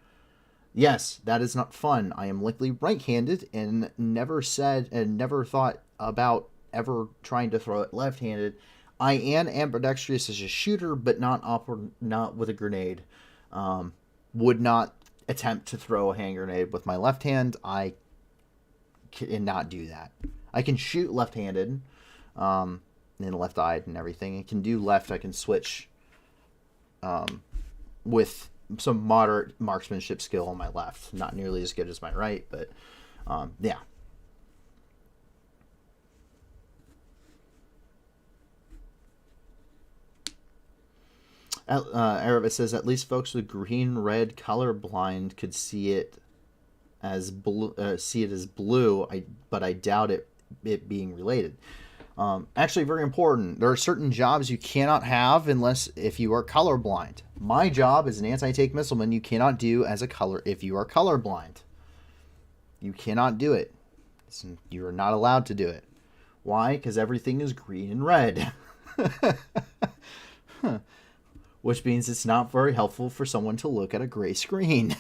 Yes, that is not fun. I am likely right-handed and never thought about ever trying to throw it left-handed. I am ambidextrous as a shooter, but not with a grenade. Would not attempt to throw a hand grenade with my left hand. I cannot do that. I can shoot left-handed, and left-eyed and everything. I can do left. I can switch with some moderate marksmanship skill on my left. Not nearly as good as my right, but yeah. Arabic says, at least folks with green-red color blind could see it as blue. But I doubt it being related. Actually, very important. There are certain jobs you cannot have if you are colorblind. My job as an anti-tank missileman, you cannot do if you are colorblind. You cannot do it. You are not allowed to do it. Why? Because everything is green and red. Which means it's not very helpful for someone to look at a gray screen.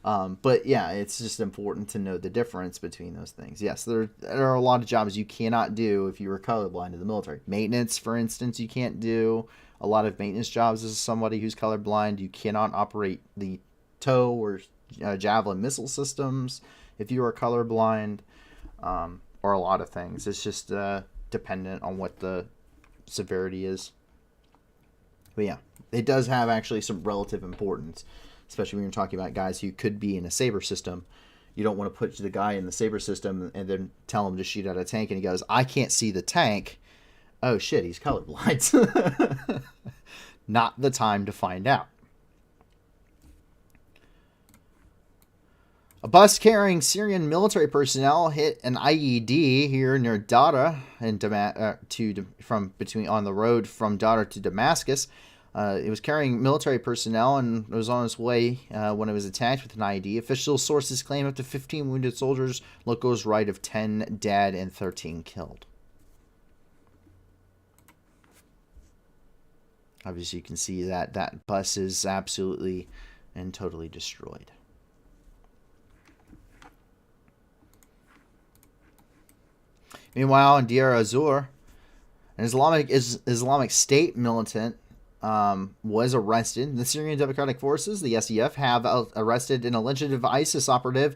But yeah, it's just important to know the difference between those things. Yes, there are a lot of jobs you cannot do if you were colorblind in the military. Maintenance, for instance, you can't do. A lot of maintenance jobs as somebody who's colorblind. You cannot operate the TOW or Javelin missile systems if you are colorblind, or a lot of things. It's just dependent on what the severity is. But yeah, it does have actually some relative importance, especially when you're talking about guys who could be in a saber system. You don't want to put the guy in the saber system and then tell him to shoot at a tank, and he goes, I can't see the tank. Oh shit, he's colorblind. Not the time to find out. A bus carrying Syrian military personnel hit an IED here near Dara on the road from Dara to Damascus. It was carrying military personnel and was on its way when it was attacked with an IED. Official sources claim up to 15 wounded soldiers. Locals write of 10 dead and 13 killed. Obviously, you can see that bus is absolutely and totally destroyed. Meanwhile, in Deir ez-Zor, an Islamic State militant was arrested. The Syrian Democratic Forces, the SDF, have arrested an alleged ISIS operative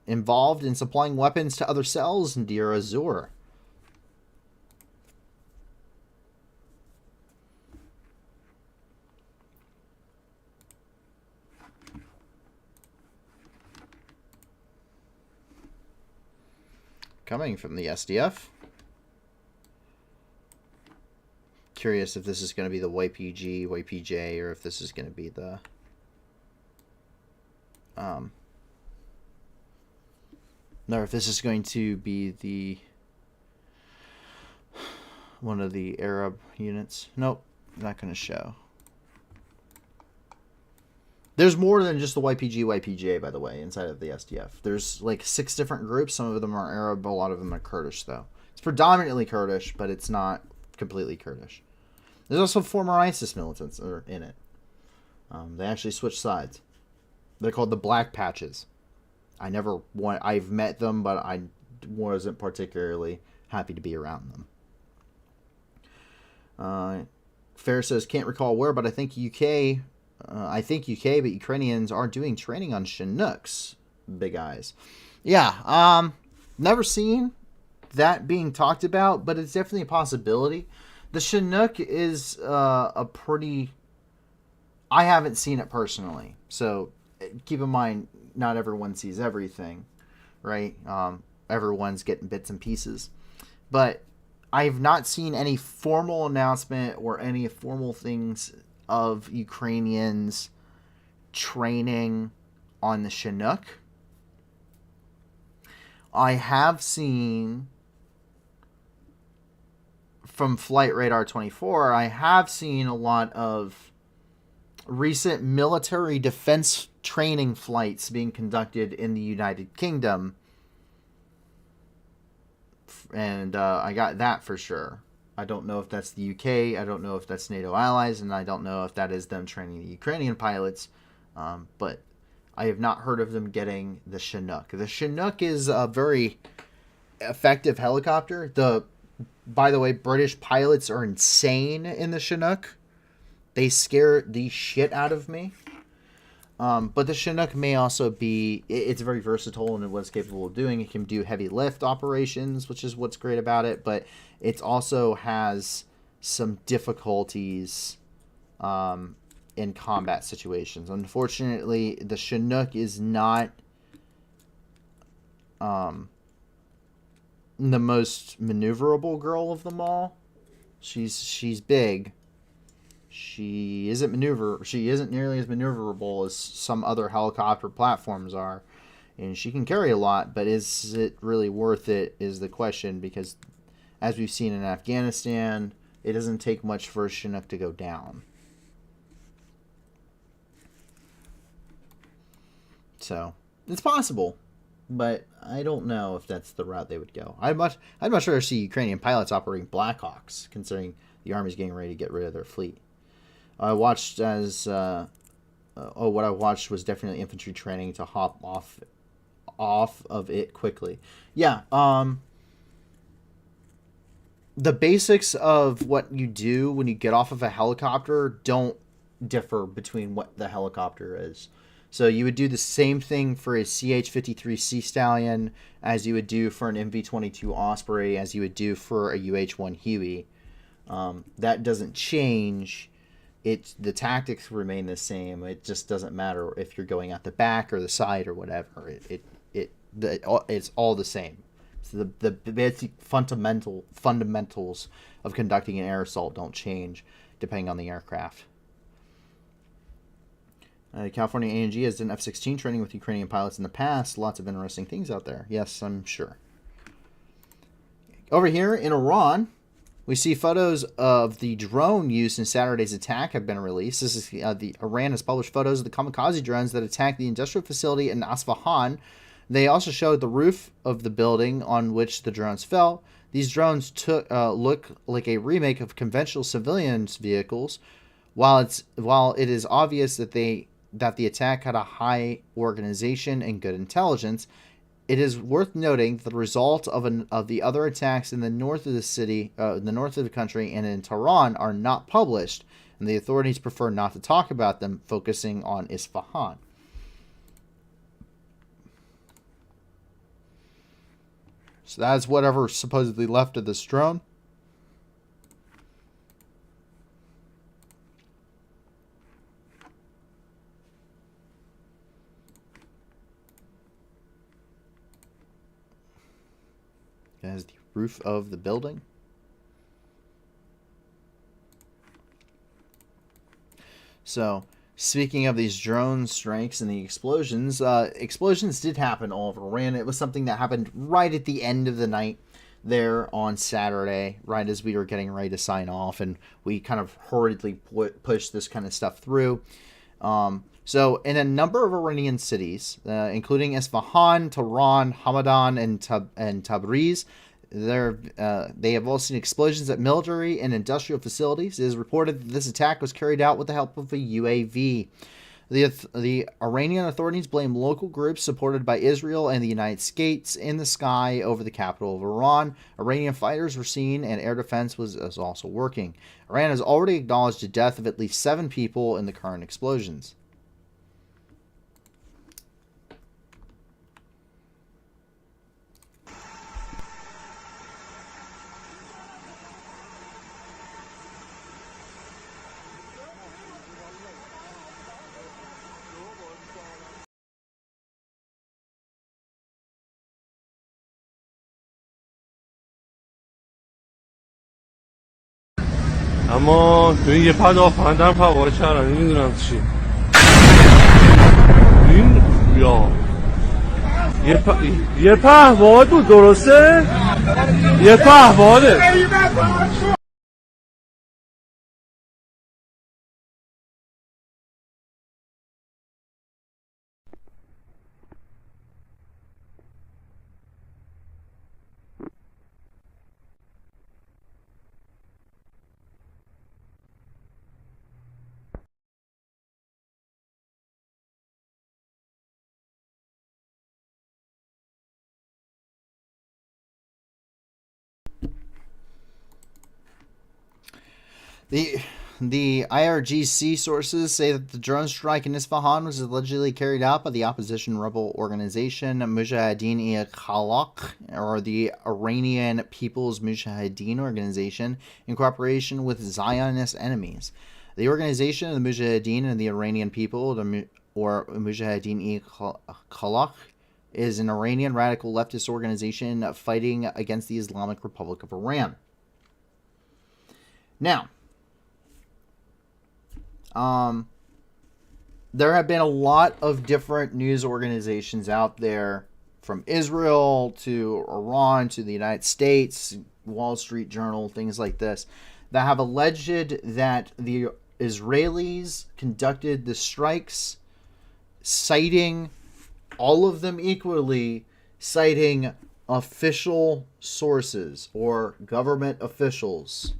involved in supplying weapons to other cells in Deir ez-Zor. Coming from the SDF. Curious if this is going to be the YPG, YPJ, or if this is going to be the or if this is going to be the one of the Arab units. Nope, not going to show. There's more than just the YPG, YPJ, by the way, inside of the SDF. There's like 6 different groups. Some of them are Arab, a lot of them are Kurdish, though. It's predominantly Kurdish, but it's not completely Kurdish. There's also former ISIS militants that are in it. They actually switch sides. They're called the Black Patches. I've met them, but I wasn't particularly happy to be around them. Fair says, can't recall where, but I think UK, but Ukrainians are doing training on Chinooks. Big eyes. Yeah, never seen that being talked about, but it's definitely a possibility. The Chinook is a pretty... I haven't seen it personally, so keep in mind, not everyone sees everything, right? Everyone's getting bits and pieces. But I've not seen any formal announcement or any formal things of Ukrainians training on the Chinook. I have seen from Flight Radar 24, I have seen a lot of recent military defense training flights being conducted in the United Kingdom. And I got that for sure. I don't know if that's the UK, I don't know if that's NATO allies, and I don't know if that is them training the Ukrainian pilots, but I have not heard of them getting the Chinook. The Chinook is a very effective helicopter. By the way, British pilots are insane in the Chinook. They scare the shit out of me. But the Chinook may also be... It's very versatile in what it's capable of doing. It can do heavy lift operations, which is what's great about it. But it also has some difficulties in combat situations. Unfortunately, the Chinook is not the most maneuverable girl of them all. She's big. She isn't nearly as maneuverable as some other helicopter platforms are, and she can carry a lot, but is it really worth it is the question, because as we've seen in Afghanistan, it doesn't take much for a Chinook to go down. So it's possible, but I don't know if that's the route they would go. I'd much rather see Ukrainian pilots operating Blackhawks, considering the Army's getting ready to get rid of their fleet. I watched what I watched was definitely infantry training to hop off of it quickly. Yeah, the basics of what you do when you get off of a helicopter don't differ between what the helicopter is. So you would do the same thing for a CH-53 Sea Stallion as you would do for an MV-22 Osprey, as you would do for a UH-1 Huey. That doesn't change. The tactics remain the same. It just doesn't matter if you're going out the back or the side or whatever. It's all the same. So the basic fundamentals of conducting an air assault don't change depending on the aircraft. California A&G has done F-16 training with Ukrainian pilots in the past. Lots of interesting things out there. Yes, I'm sure. Over here in Iran, we see photos of the drone used in Saturday's attack have been released. This is Iran has published photos of the kamikaze drones that attacked the industrial facility in Asfahan. They also showed the roof of the building on which the drones fell. These drones look like a remake of conventional civilian vehicles. While it is obvious that the attack had a high organization and good intelligence, it is worth noting that the result of the other attacks in the north of the city, in the north of the country, and in Tehran are not published, and the authorities prefer not to talk about them, focusing on Isfahan. So that's whatever supposedly left of this drone. As the roof of the building. So, speaking of these drone strikes and the explosions, explosions did happen all over Iran. It was something that happened right at the end of the night there on Saturday, right as we were getting ready to sign off, and we kind of hurriedly pushed this kind of stuff through. So, in a number of Iranian cities, including Isfahan, Tehran, Hamadan, and Tabriz, they have all seen explosions at military and industrial facilities. It is reported that this attack was carried out with the help of a UAV. The Iranian authorities blame local groups supported by Israel and the United States in the sky over the capital of Iran. Iranian fighters were seen, and air defense was also working. Iran has already acknowledged the death of at least 7 people in the current explosions. اما تو این یه پد آفندر فواره کردن نمیدونم چی این یا یه پهواد بود درسته؟ یه پهواده The IRGC sources say that the drone strike in Isfahan was allegedly carried out by the opposition rebel organization Mujahideen-e-Khalq, or the Iranian People's Mujahideen Organization, in cooperation with Zionist enemies. The organization of the Mujahideen and the Iranian people, or Mujahideen-e-Khalq, is an Iranian radical leftist organization fighting against the Islamic Republic of Iran. Now, there have been a lot of different news organizations out there, from Israel to Iran to the United States, Wall Street Journal, things like this, that have alleged that the Israelis conducted the strikes, citing all of them equally, citing official sources or government officials.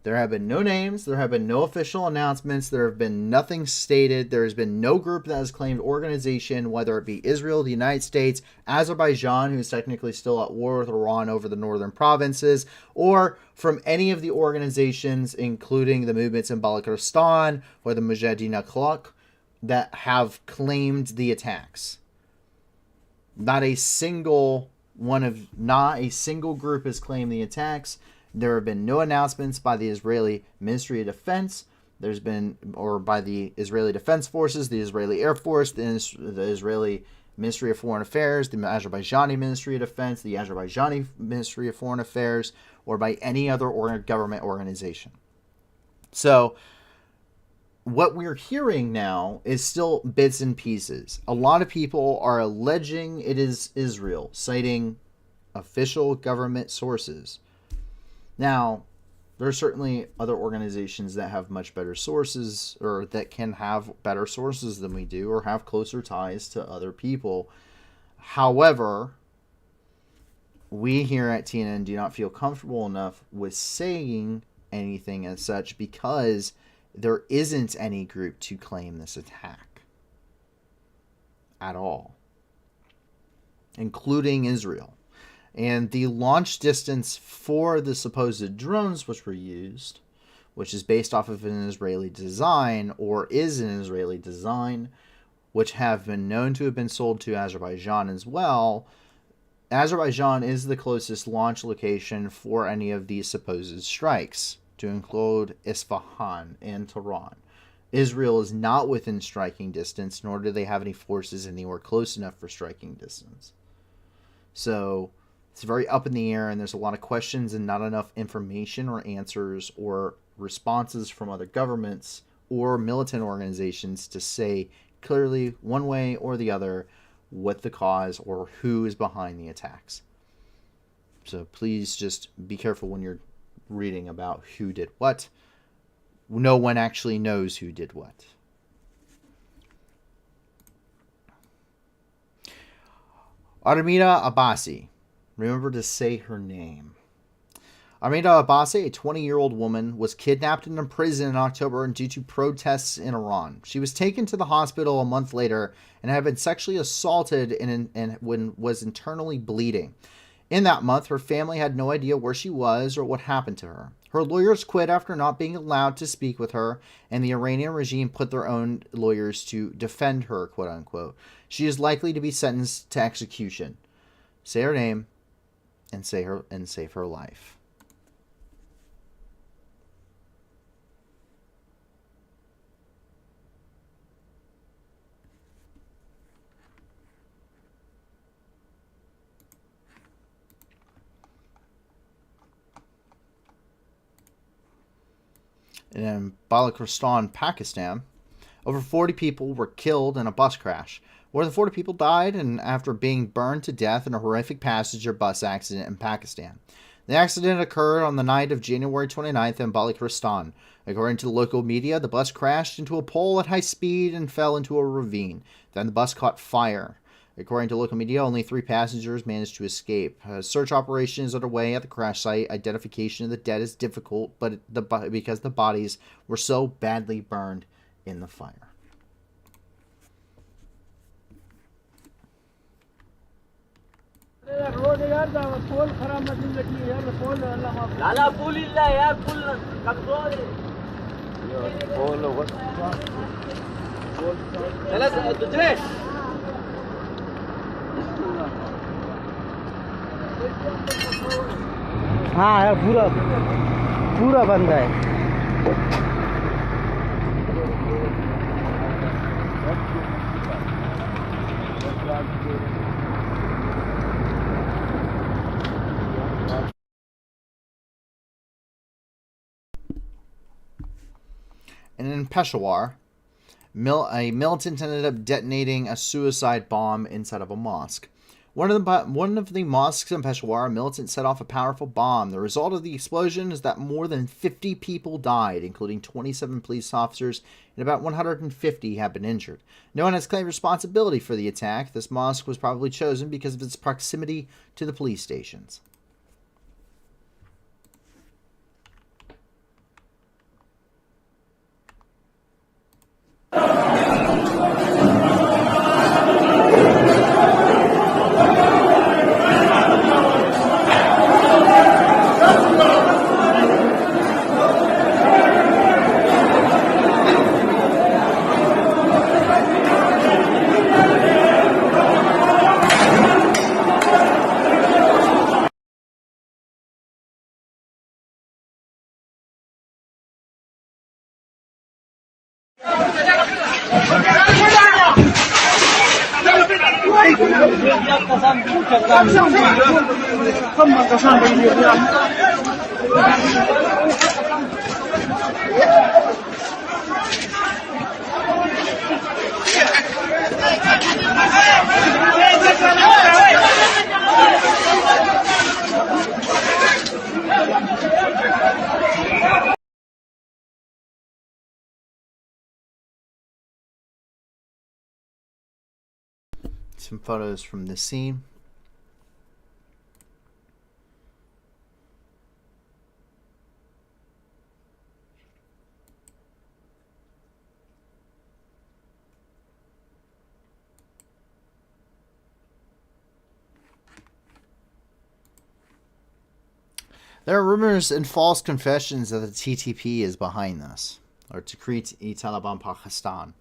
There have been no names. There have been no official announcements. There have been nothing stated. There has been no group that has claimed organization, whether it be Israel, the United States, Azerbaijan, who is technically still at war with Iran over the northern provinces, or from any of the organizations, including the movements in Balochistan or the Mujahideen-e-Khalq, that have claimed the attacks. Not a single group has claimed the attacks. There have been no announcements by the Israeli Ministry of Defense. Or by the Israeli Defense Forces, the Israeli Air Force, the Israeli Ministry of Foreign Affairs, the Azerbaijani Ministry of Defense, the Azerbaijani Ministry of Foreign Affairs, or by any other government organization. So, what we're hearing now is still bits and pieces. A lot of people are alleging it is Israel, citing official government sources. Now, there are certainly other organizations that have much better sources, or that can have better sources than we do, or have closer ties to other people. However, we here at TNN do not feel comfortable enough with saying anything as such, because there isn't any group to claim this attack at all. including Israel. And the launch distance for the supposed drones which were used, which is based off of an Israeli design, or is an Israeli design, which have been known to have been sold to Azerbaijan as well. Azerbaijan is the closest launch location for any of these supposed strikes, to include Isfahan and Tehran. Israel is not within striking distance, nor do they have any forces anywhere close enough for striking distance. So it's very up in the air, and there's a lot of questions and not enough information or answers or responses from other governments or militant organizations to say clearly one way or the other what the cause or who is behind the attacks. So please just be careful when you're reading about who did what. No one actually knows who did what. Armida Abbasi. Remember to say her name. Armida Abbasi, a 20-year-old woman, was kidnapped and imprisoned in October due to protests in Iran. She was taken to the hospital a month later and had been sexually assaulted and was internally bleeding. In that month, her family had no idea where she was or what happened to her. Her lawyers quit after not being allowed to speak with her, and the Iranian regime put their own lawyers to defend her, quote unquote. She is likely to be sentenced to execution. Say her name and save her life. In Balochistan, Pakistan, over 40 people were killed in a bus crash. More than 40 people died after being burned to death in a horrific passenger bus accident in Pakistan. The accident occurred on the night of January 29th in Balochistan. According to the local media, the bus crashed into a pole at high speed and fell into a ravine. Then the bus caught fire. According to local media, only 3 passengers managed to escape. A search operation is underway at the crash site. Identification of the dead is difficult, because the bodies were so badly burned in the fire. हाँ यार पूरा पूरा बंद है And in Peshawar, a militant ended up detonating a suicide bomb inside of a mosque. One of the mosques in Peshawar, a militant set off a powerful bomb. The result of the explosion is that more than 50 people died, including 27 police officers, and about 150 have been injured. No one has claimed responsibility for the attack. This mosque was probably chosen because of its proximity to the police stations. Some photos from the scene. There are rumors and false confessions that the TTP is behind this, or Tehrik-e-Taliban Pakistan,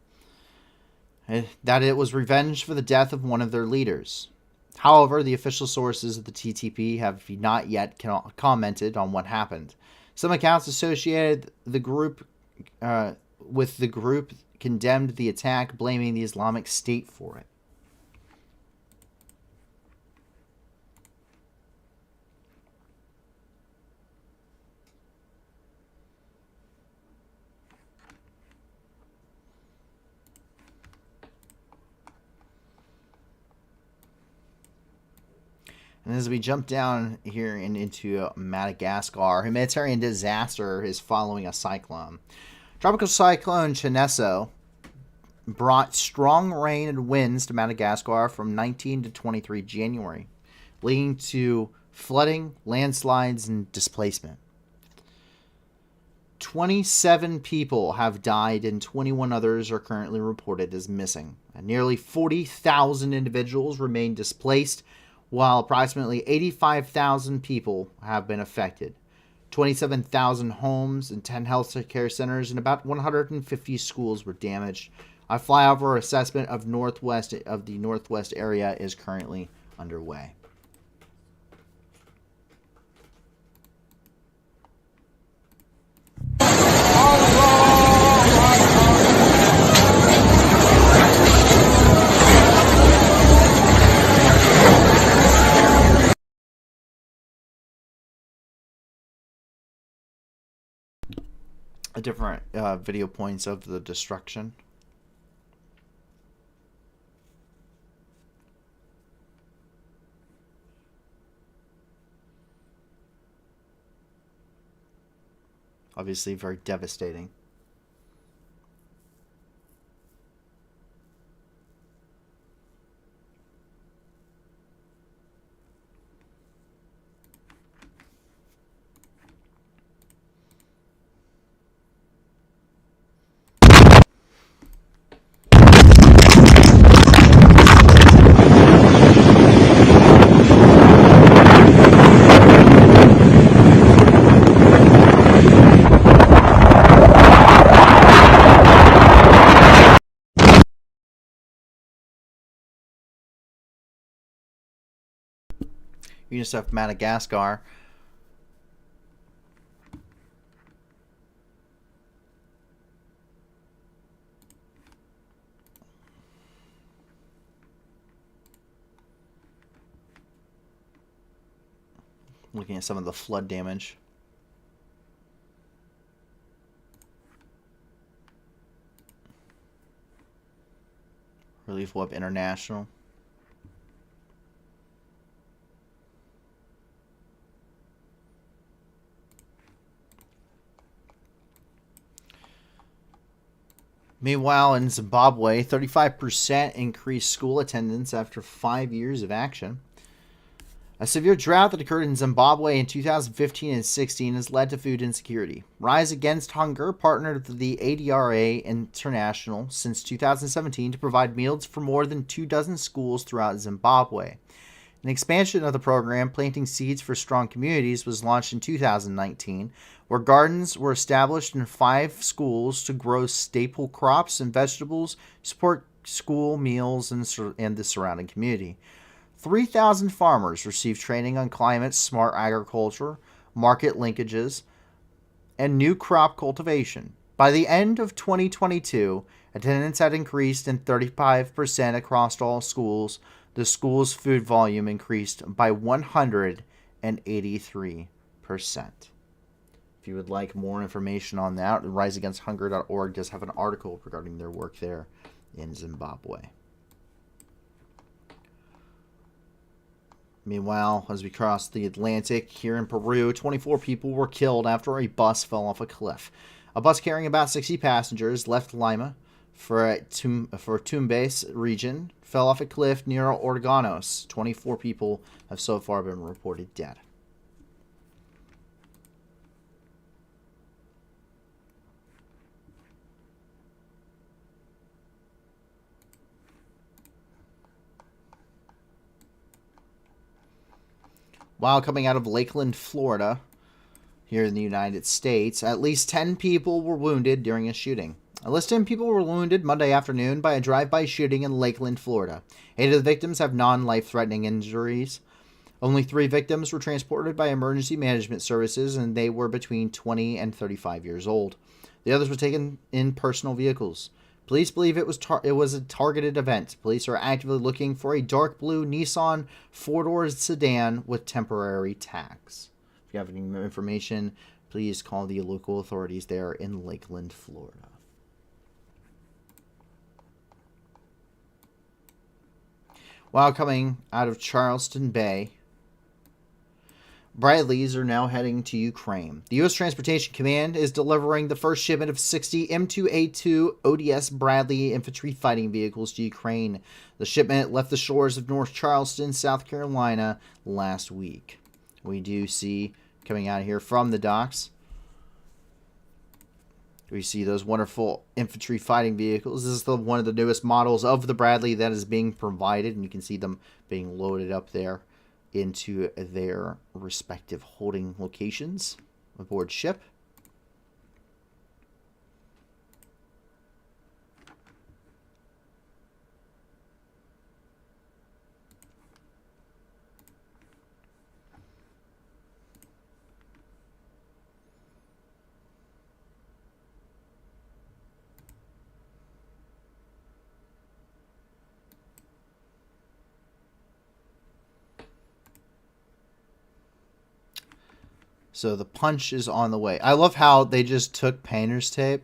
that it was revenge for the death of one of their leaders. However, the official sources of the TTP have not yet commented on what happened. Some accounts associated the group with the group condemned the attack, blaming the Islamic State for it. And as we jump down here into Madagascar, humanitarian disaster is following a cyclone. Tropical cyclone Chineso brought strong rain and winds to Madagascar from 19 to 23 January, leading to flooding, landslides, and displacement. 27 people have died and 21 others are currently reported as missing. And nearly 40,000 individuals remain displaced, while approximately 85,000 people have been affected. 27,000 homes and 10 health care centers and about 150 schools were damaged. A flyover assessment of the northwest area is currently underway. Different video points of the destruction. Obviously very devastating. UNICEF Madagascar. Looking at some of the flood damage. Relief Web International. Meanwhile, in Zimbabwe, 35% increased school attendance after 5 years of action. A severe drought that occurred in Zimbabwe in 2015 and 16 has led to food insecurity. Rise Against Hunger partnered with the ADRA International since 2017 to provide meals for more than 24 schools throughout Zimbabwe. An expansion of the program, Planting Seeds for Strong Communities, was launched in 2019, where gardens were established in 5 schools to grow staple crops and vegetables, support school meals and the surrounding community. 3,000 farmers received training on climate smart agriculture, market linkages, and new crop cultivation. By the end of 2022, attendance had increased in 35% across all schools. The school's food volume increased by 183%. If you would like more information on that, riseagainsthunger.org does have an article regarding their work there in Zimbabwe. Meanwhile, as we cross the Atlantic, here in Peru, 24 people were killed after a bus fell off a cliff. A bus carrying about 60 passengers left Lima for Tumbes region, fell off a cliff near Organos. 24 people have so far been reported dead. While coming out of Lakeland, Florida, here in the United States. At least 10 people were wounded during a shooting. At least 10 people were wounded Monday afternoon by a drive-by shooting in Lakeland, Florida. 8 of the victims have non-life-threatening injuries. Only 3 victims were transported by emergency management services, and they were between 20 and 35 years old. The others were taken in personal vehicles. Police believe it was a targeted event. Police are actively looking for a dark blue Nissan 4-door sedan with temporary tags. If you have any more information, please call the local authorities there in Lakeland, Florida. While coming out of Charleston Bay, Bradleys are now heading to Ukraine. The U.S. Transportation Command is delivering the first shipment of 60 M2A2 ODS Bradley infantry fighting vehicles to Ukraine. The shipment left the shores of North Charleston, South Carolina last week. We do see, coming out of here from the docks, we see those wonderful infantry fighting vehicles. This is one of the newest models of the Bradley that is being provided, and you can see them being loaded up there into their respective holding locations aboard ship. So the punch is on the way. I love how they just took painter's tape.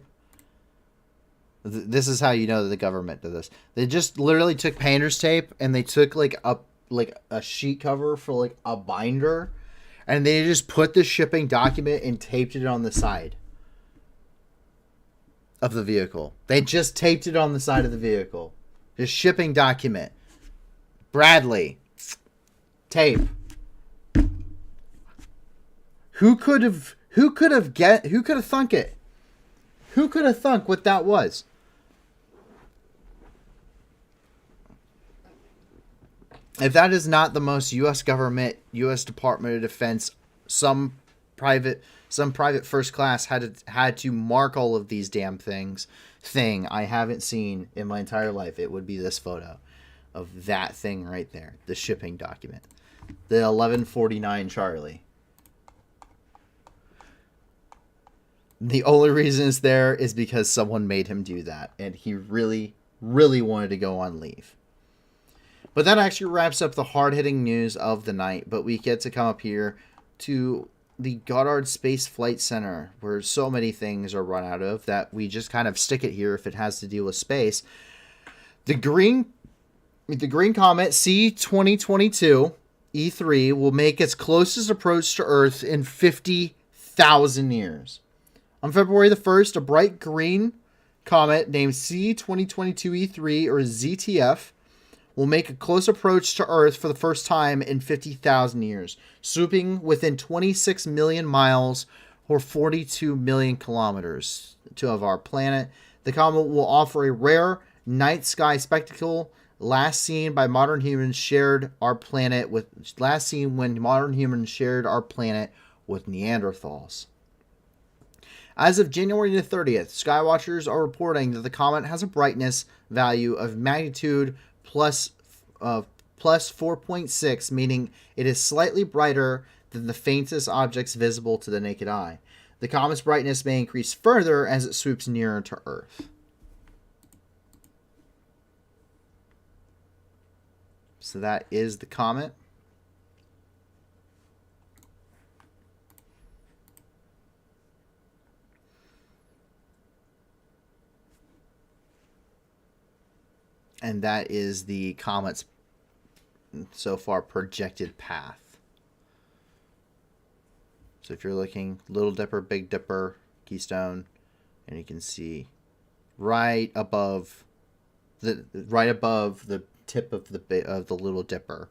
This is how you know that the government did this. They just literally took painter's tape and they took like a sheet cover for like a binder, and they just put the shipping document and taped it on the side of the vehicle. They just taped it on the side of the vehicle. Just shipping document. Bradley. Tape. Who could have thunk it? Who could have thunk what that was? If that is not the most U.S. government, U.S. Department of Defense, some private first class had to mark all of these damn things thing I haven't seen in my entire life, it would be this photo of that thing right there, the shipping document, the 1149 Charlie. The only reason it's there is because someone made him do that, and he really, really wanted to go on leave. But that actually wraps up the hard-hitting news of the night, but we get to come up here to the Goddard Space Flight Center, where so many things are run out of that we just kind of stick it here if it has to deal with space. The Green Comet C2022 E3 will make its closest approach to Earth in 50,000 years. On February the 1st, a bright green comet named C2022 E3, or ZTF, will make a close approach to Earth for the first time in 50,000 years, swooping within 26 million miles or 42 million kilometers of our planet. The comet will offer a rare night sky spectacle last seen when modern humans shared our planet with Neanderthals. As of January the 30th, skywatchers are reporting that the comet has a brightness value of magnitude plus 4.6, meaning it is slightly brighter than the faintest objects visible to the naked eye. The comet's brightness may increase further as it swoops nearer to Earth. So that is the comet. And that is the comet's so far projected path. So if you're looking, Little Dipper, Big Dipper, Keystone, and you can see right above the tip of the Little Dipper,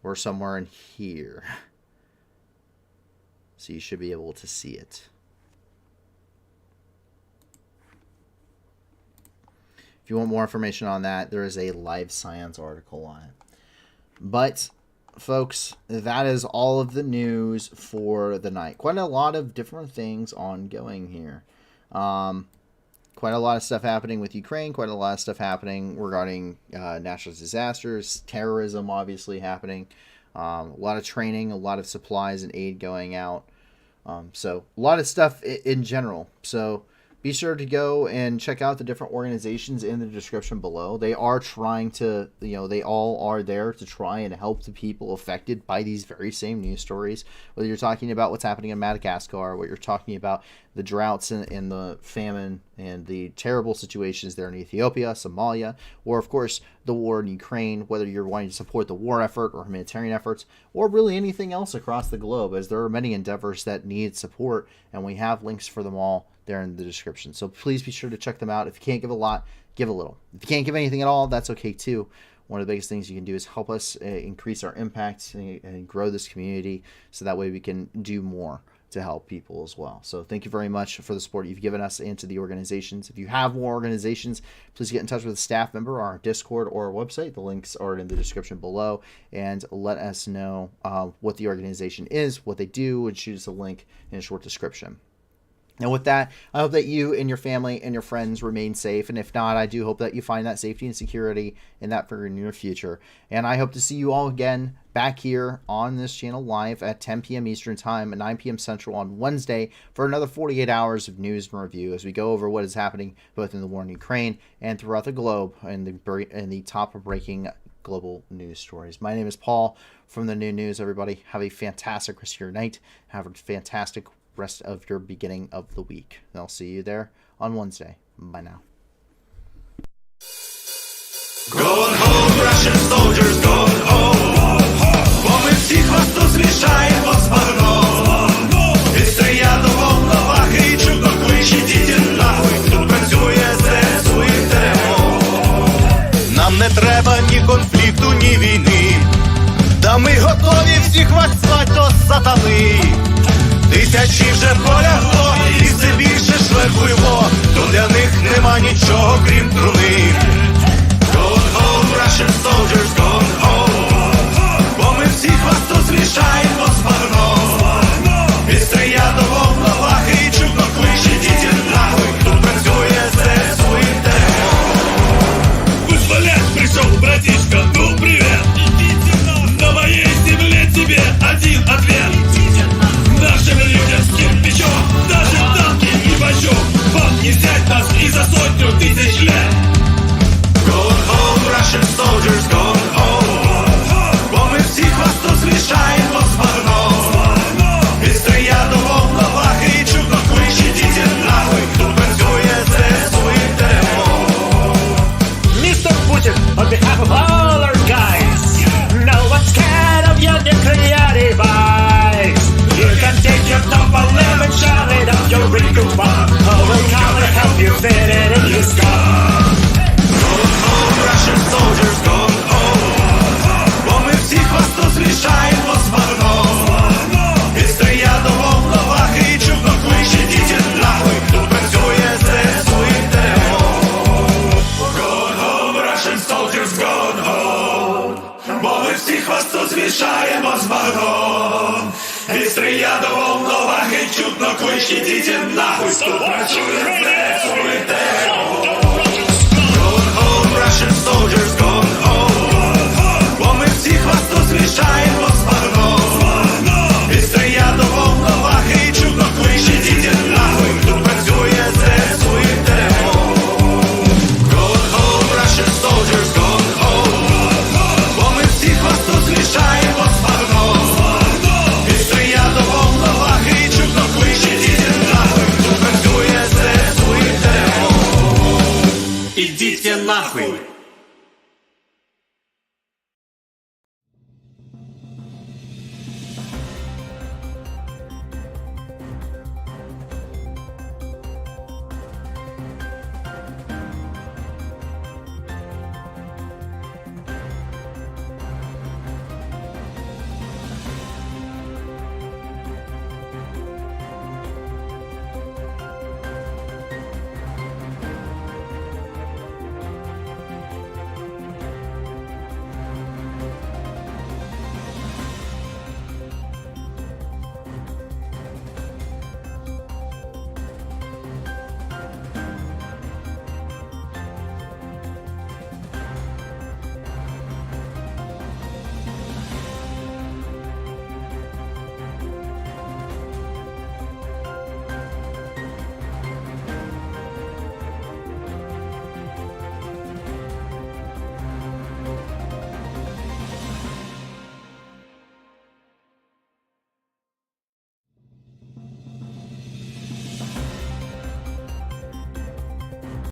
or somewhere in here. So you should be able to see it. If you want more information on that, there is a Live Science article on it. But folks, that is all of the news for the night. Quite a lot of different things ongoing here. Quite a lot of stuff happening with Ukraine. Quite a lot of stuff happening regarding natural disasters, terrorism, obviously happening. A lot of training, a lot of supplies and aid going out. So a lot of stuff in general. So be sure to go and check out the different organizations in the description below. They are trying to, they all are there to try and help the people affected by these very same news stories. Whether you're talking about what's happening in Madagascar, what you're talking about the droughts and the famine and the terrible situations there in Ethiopia, Somalia, or of course the war in Ukraine, whether you're wanting to support the war effort or humanitarian efforts, or really anything else across the globe, as there are many endeavors that need support, and we have links for them all there in the description. So please be sure to check them out. If you can't give a lot, give a little. If you can't give anything at all, that's okay too. One of the biggest things you can do is help us increase our impact and grow this community, so that way we can do more to help people as well. So thank you very much for the support you've given us and to the organizations. If you have more organizations, please get in touch with a staff member, our Discord, or our website. The links are in the description below, and let us know what the organization is, what they do, and shoot us a link in a short description. And with that, I hope that you and your family and your friends remain safe. And if not, I do hope that you find that safety and security in that very near future. And I hope to see you all again back here on this channel live at 10 p.m. Eastern Time and 9 p.m. Central on Wednesday for another 48 hours of news and review as we go over what is happening both in the war in Ukraine and throughout the globe and the top of breaking global news stories. My name is Paul from the New News, everybody. Have a fantastic rest of your night. Have a fantastic rest of your beginning of the week. And I'll see you there on Wednesday. Bye now. Going home, Russian soldiers, going home. Бо ми всіх вас тут змішаємо з багном. Відстріляти волновахи і чудно кличі діти нахуй. Тут працює ЗСУ і ТРО. Нам не треба ні конфлікту, ні війни. Та ми готові всіх вас звать до сатани. Тисячі вже полягло, і все більше шверхуйло. То для них нема нічого, крім труни. Going home, Russian soldiers, going home. Бо ми всіх вас тут змішаємо з багном. Відстріля до волновахи і чудно кличе діти нахуй. Тут працює ЗСУ і ТРО. Вызволять пришел, братишка, ну привет. На моей земле тебе один ответ. Нашим людям печем, даже танки не почем. Вам не взять нас и за 100 000 лет. Going home, Russian soldiers, going home. Бо ми всіх вас тут змішаємо з багном. Відстріля до волновахи і чудно кличе діти нахуй. Тут працює ЗСУ і ТРО. Mr. Putin, on behalf of all our guys, no one's scared of your nuclear device. You can take your double lemon, shove it up your wrinkled bum. Oh, we'll come and help you fit it in your skull. Going home, Russian soldiers, going home. Бо ми всіх вас тут змішаємо з багном. Відстріля до волновахи і чудно кличе діти нахуй. Тут працює ЗСУ і ТРО. Going home, Russian soldiers, going home. Бо ми всіх вас тут змішаємо з багном. Відстріля до волновахи і чудно кличе діти нахуй. Тут працює ЗСУ і ТРО. Going home, Russian soldiers, going home. Бо ми всіх вас тут змішаємо з багном. Відстріля до волновахи і чудно кличе діти нахуй. Тут працює ЗСУ і ТРО. Going home, Russian soldiers, going home. Бо ми всіх вас тут змішаємо з багном. Відстріля до волновахи і чудно кличе діти нахуй. Тут працює ЗСУ і ТРО. Ідіть нахуй.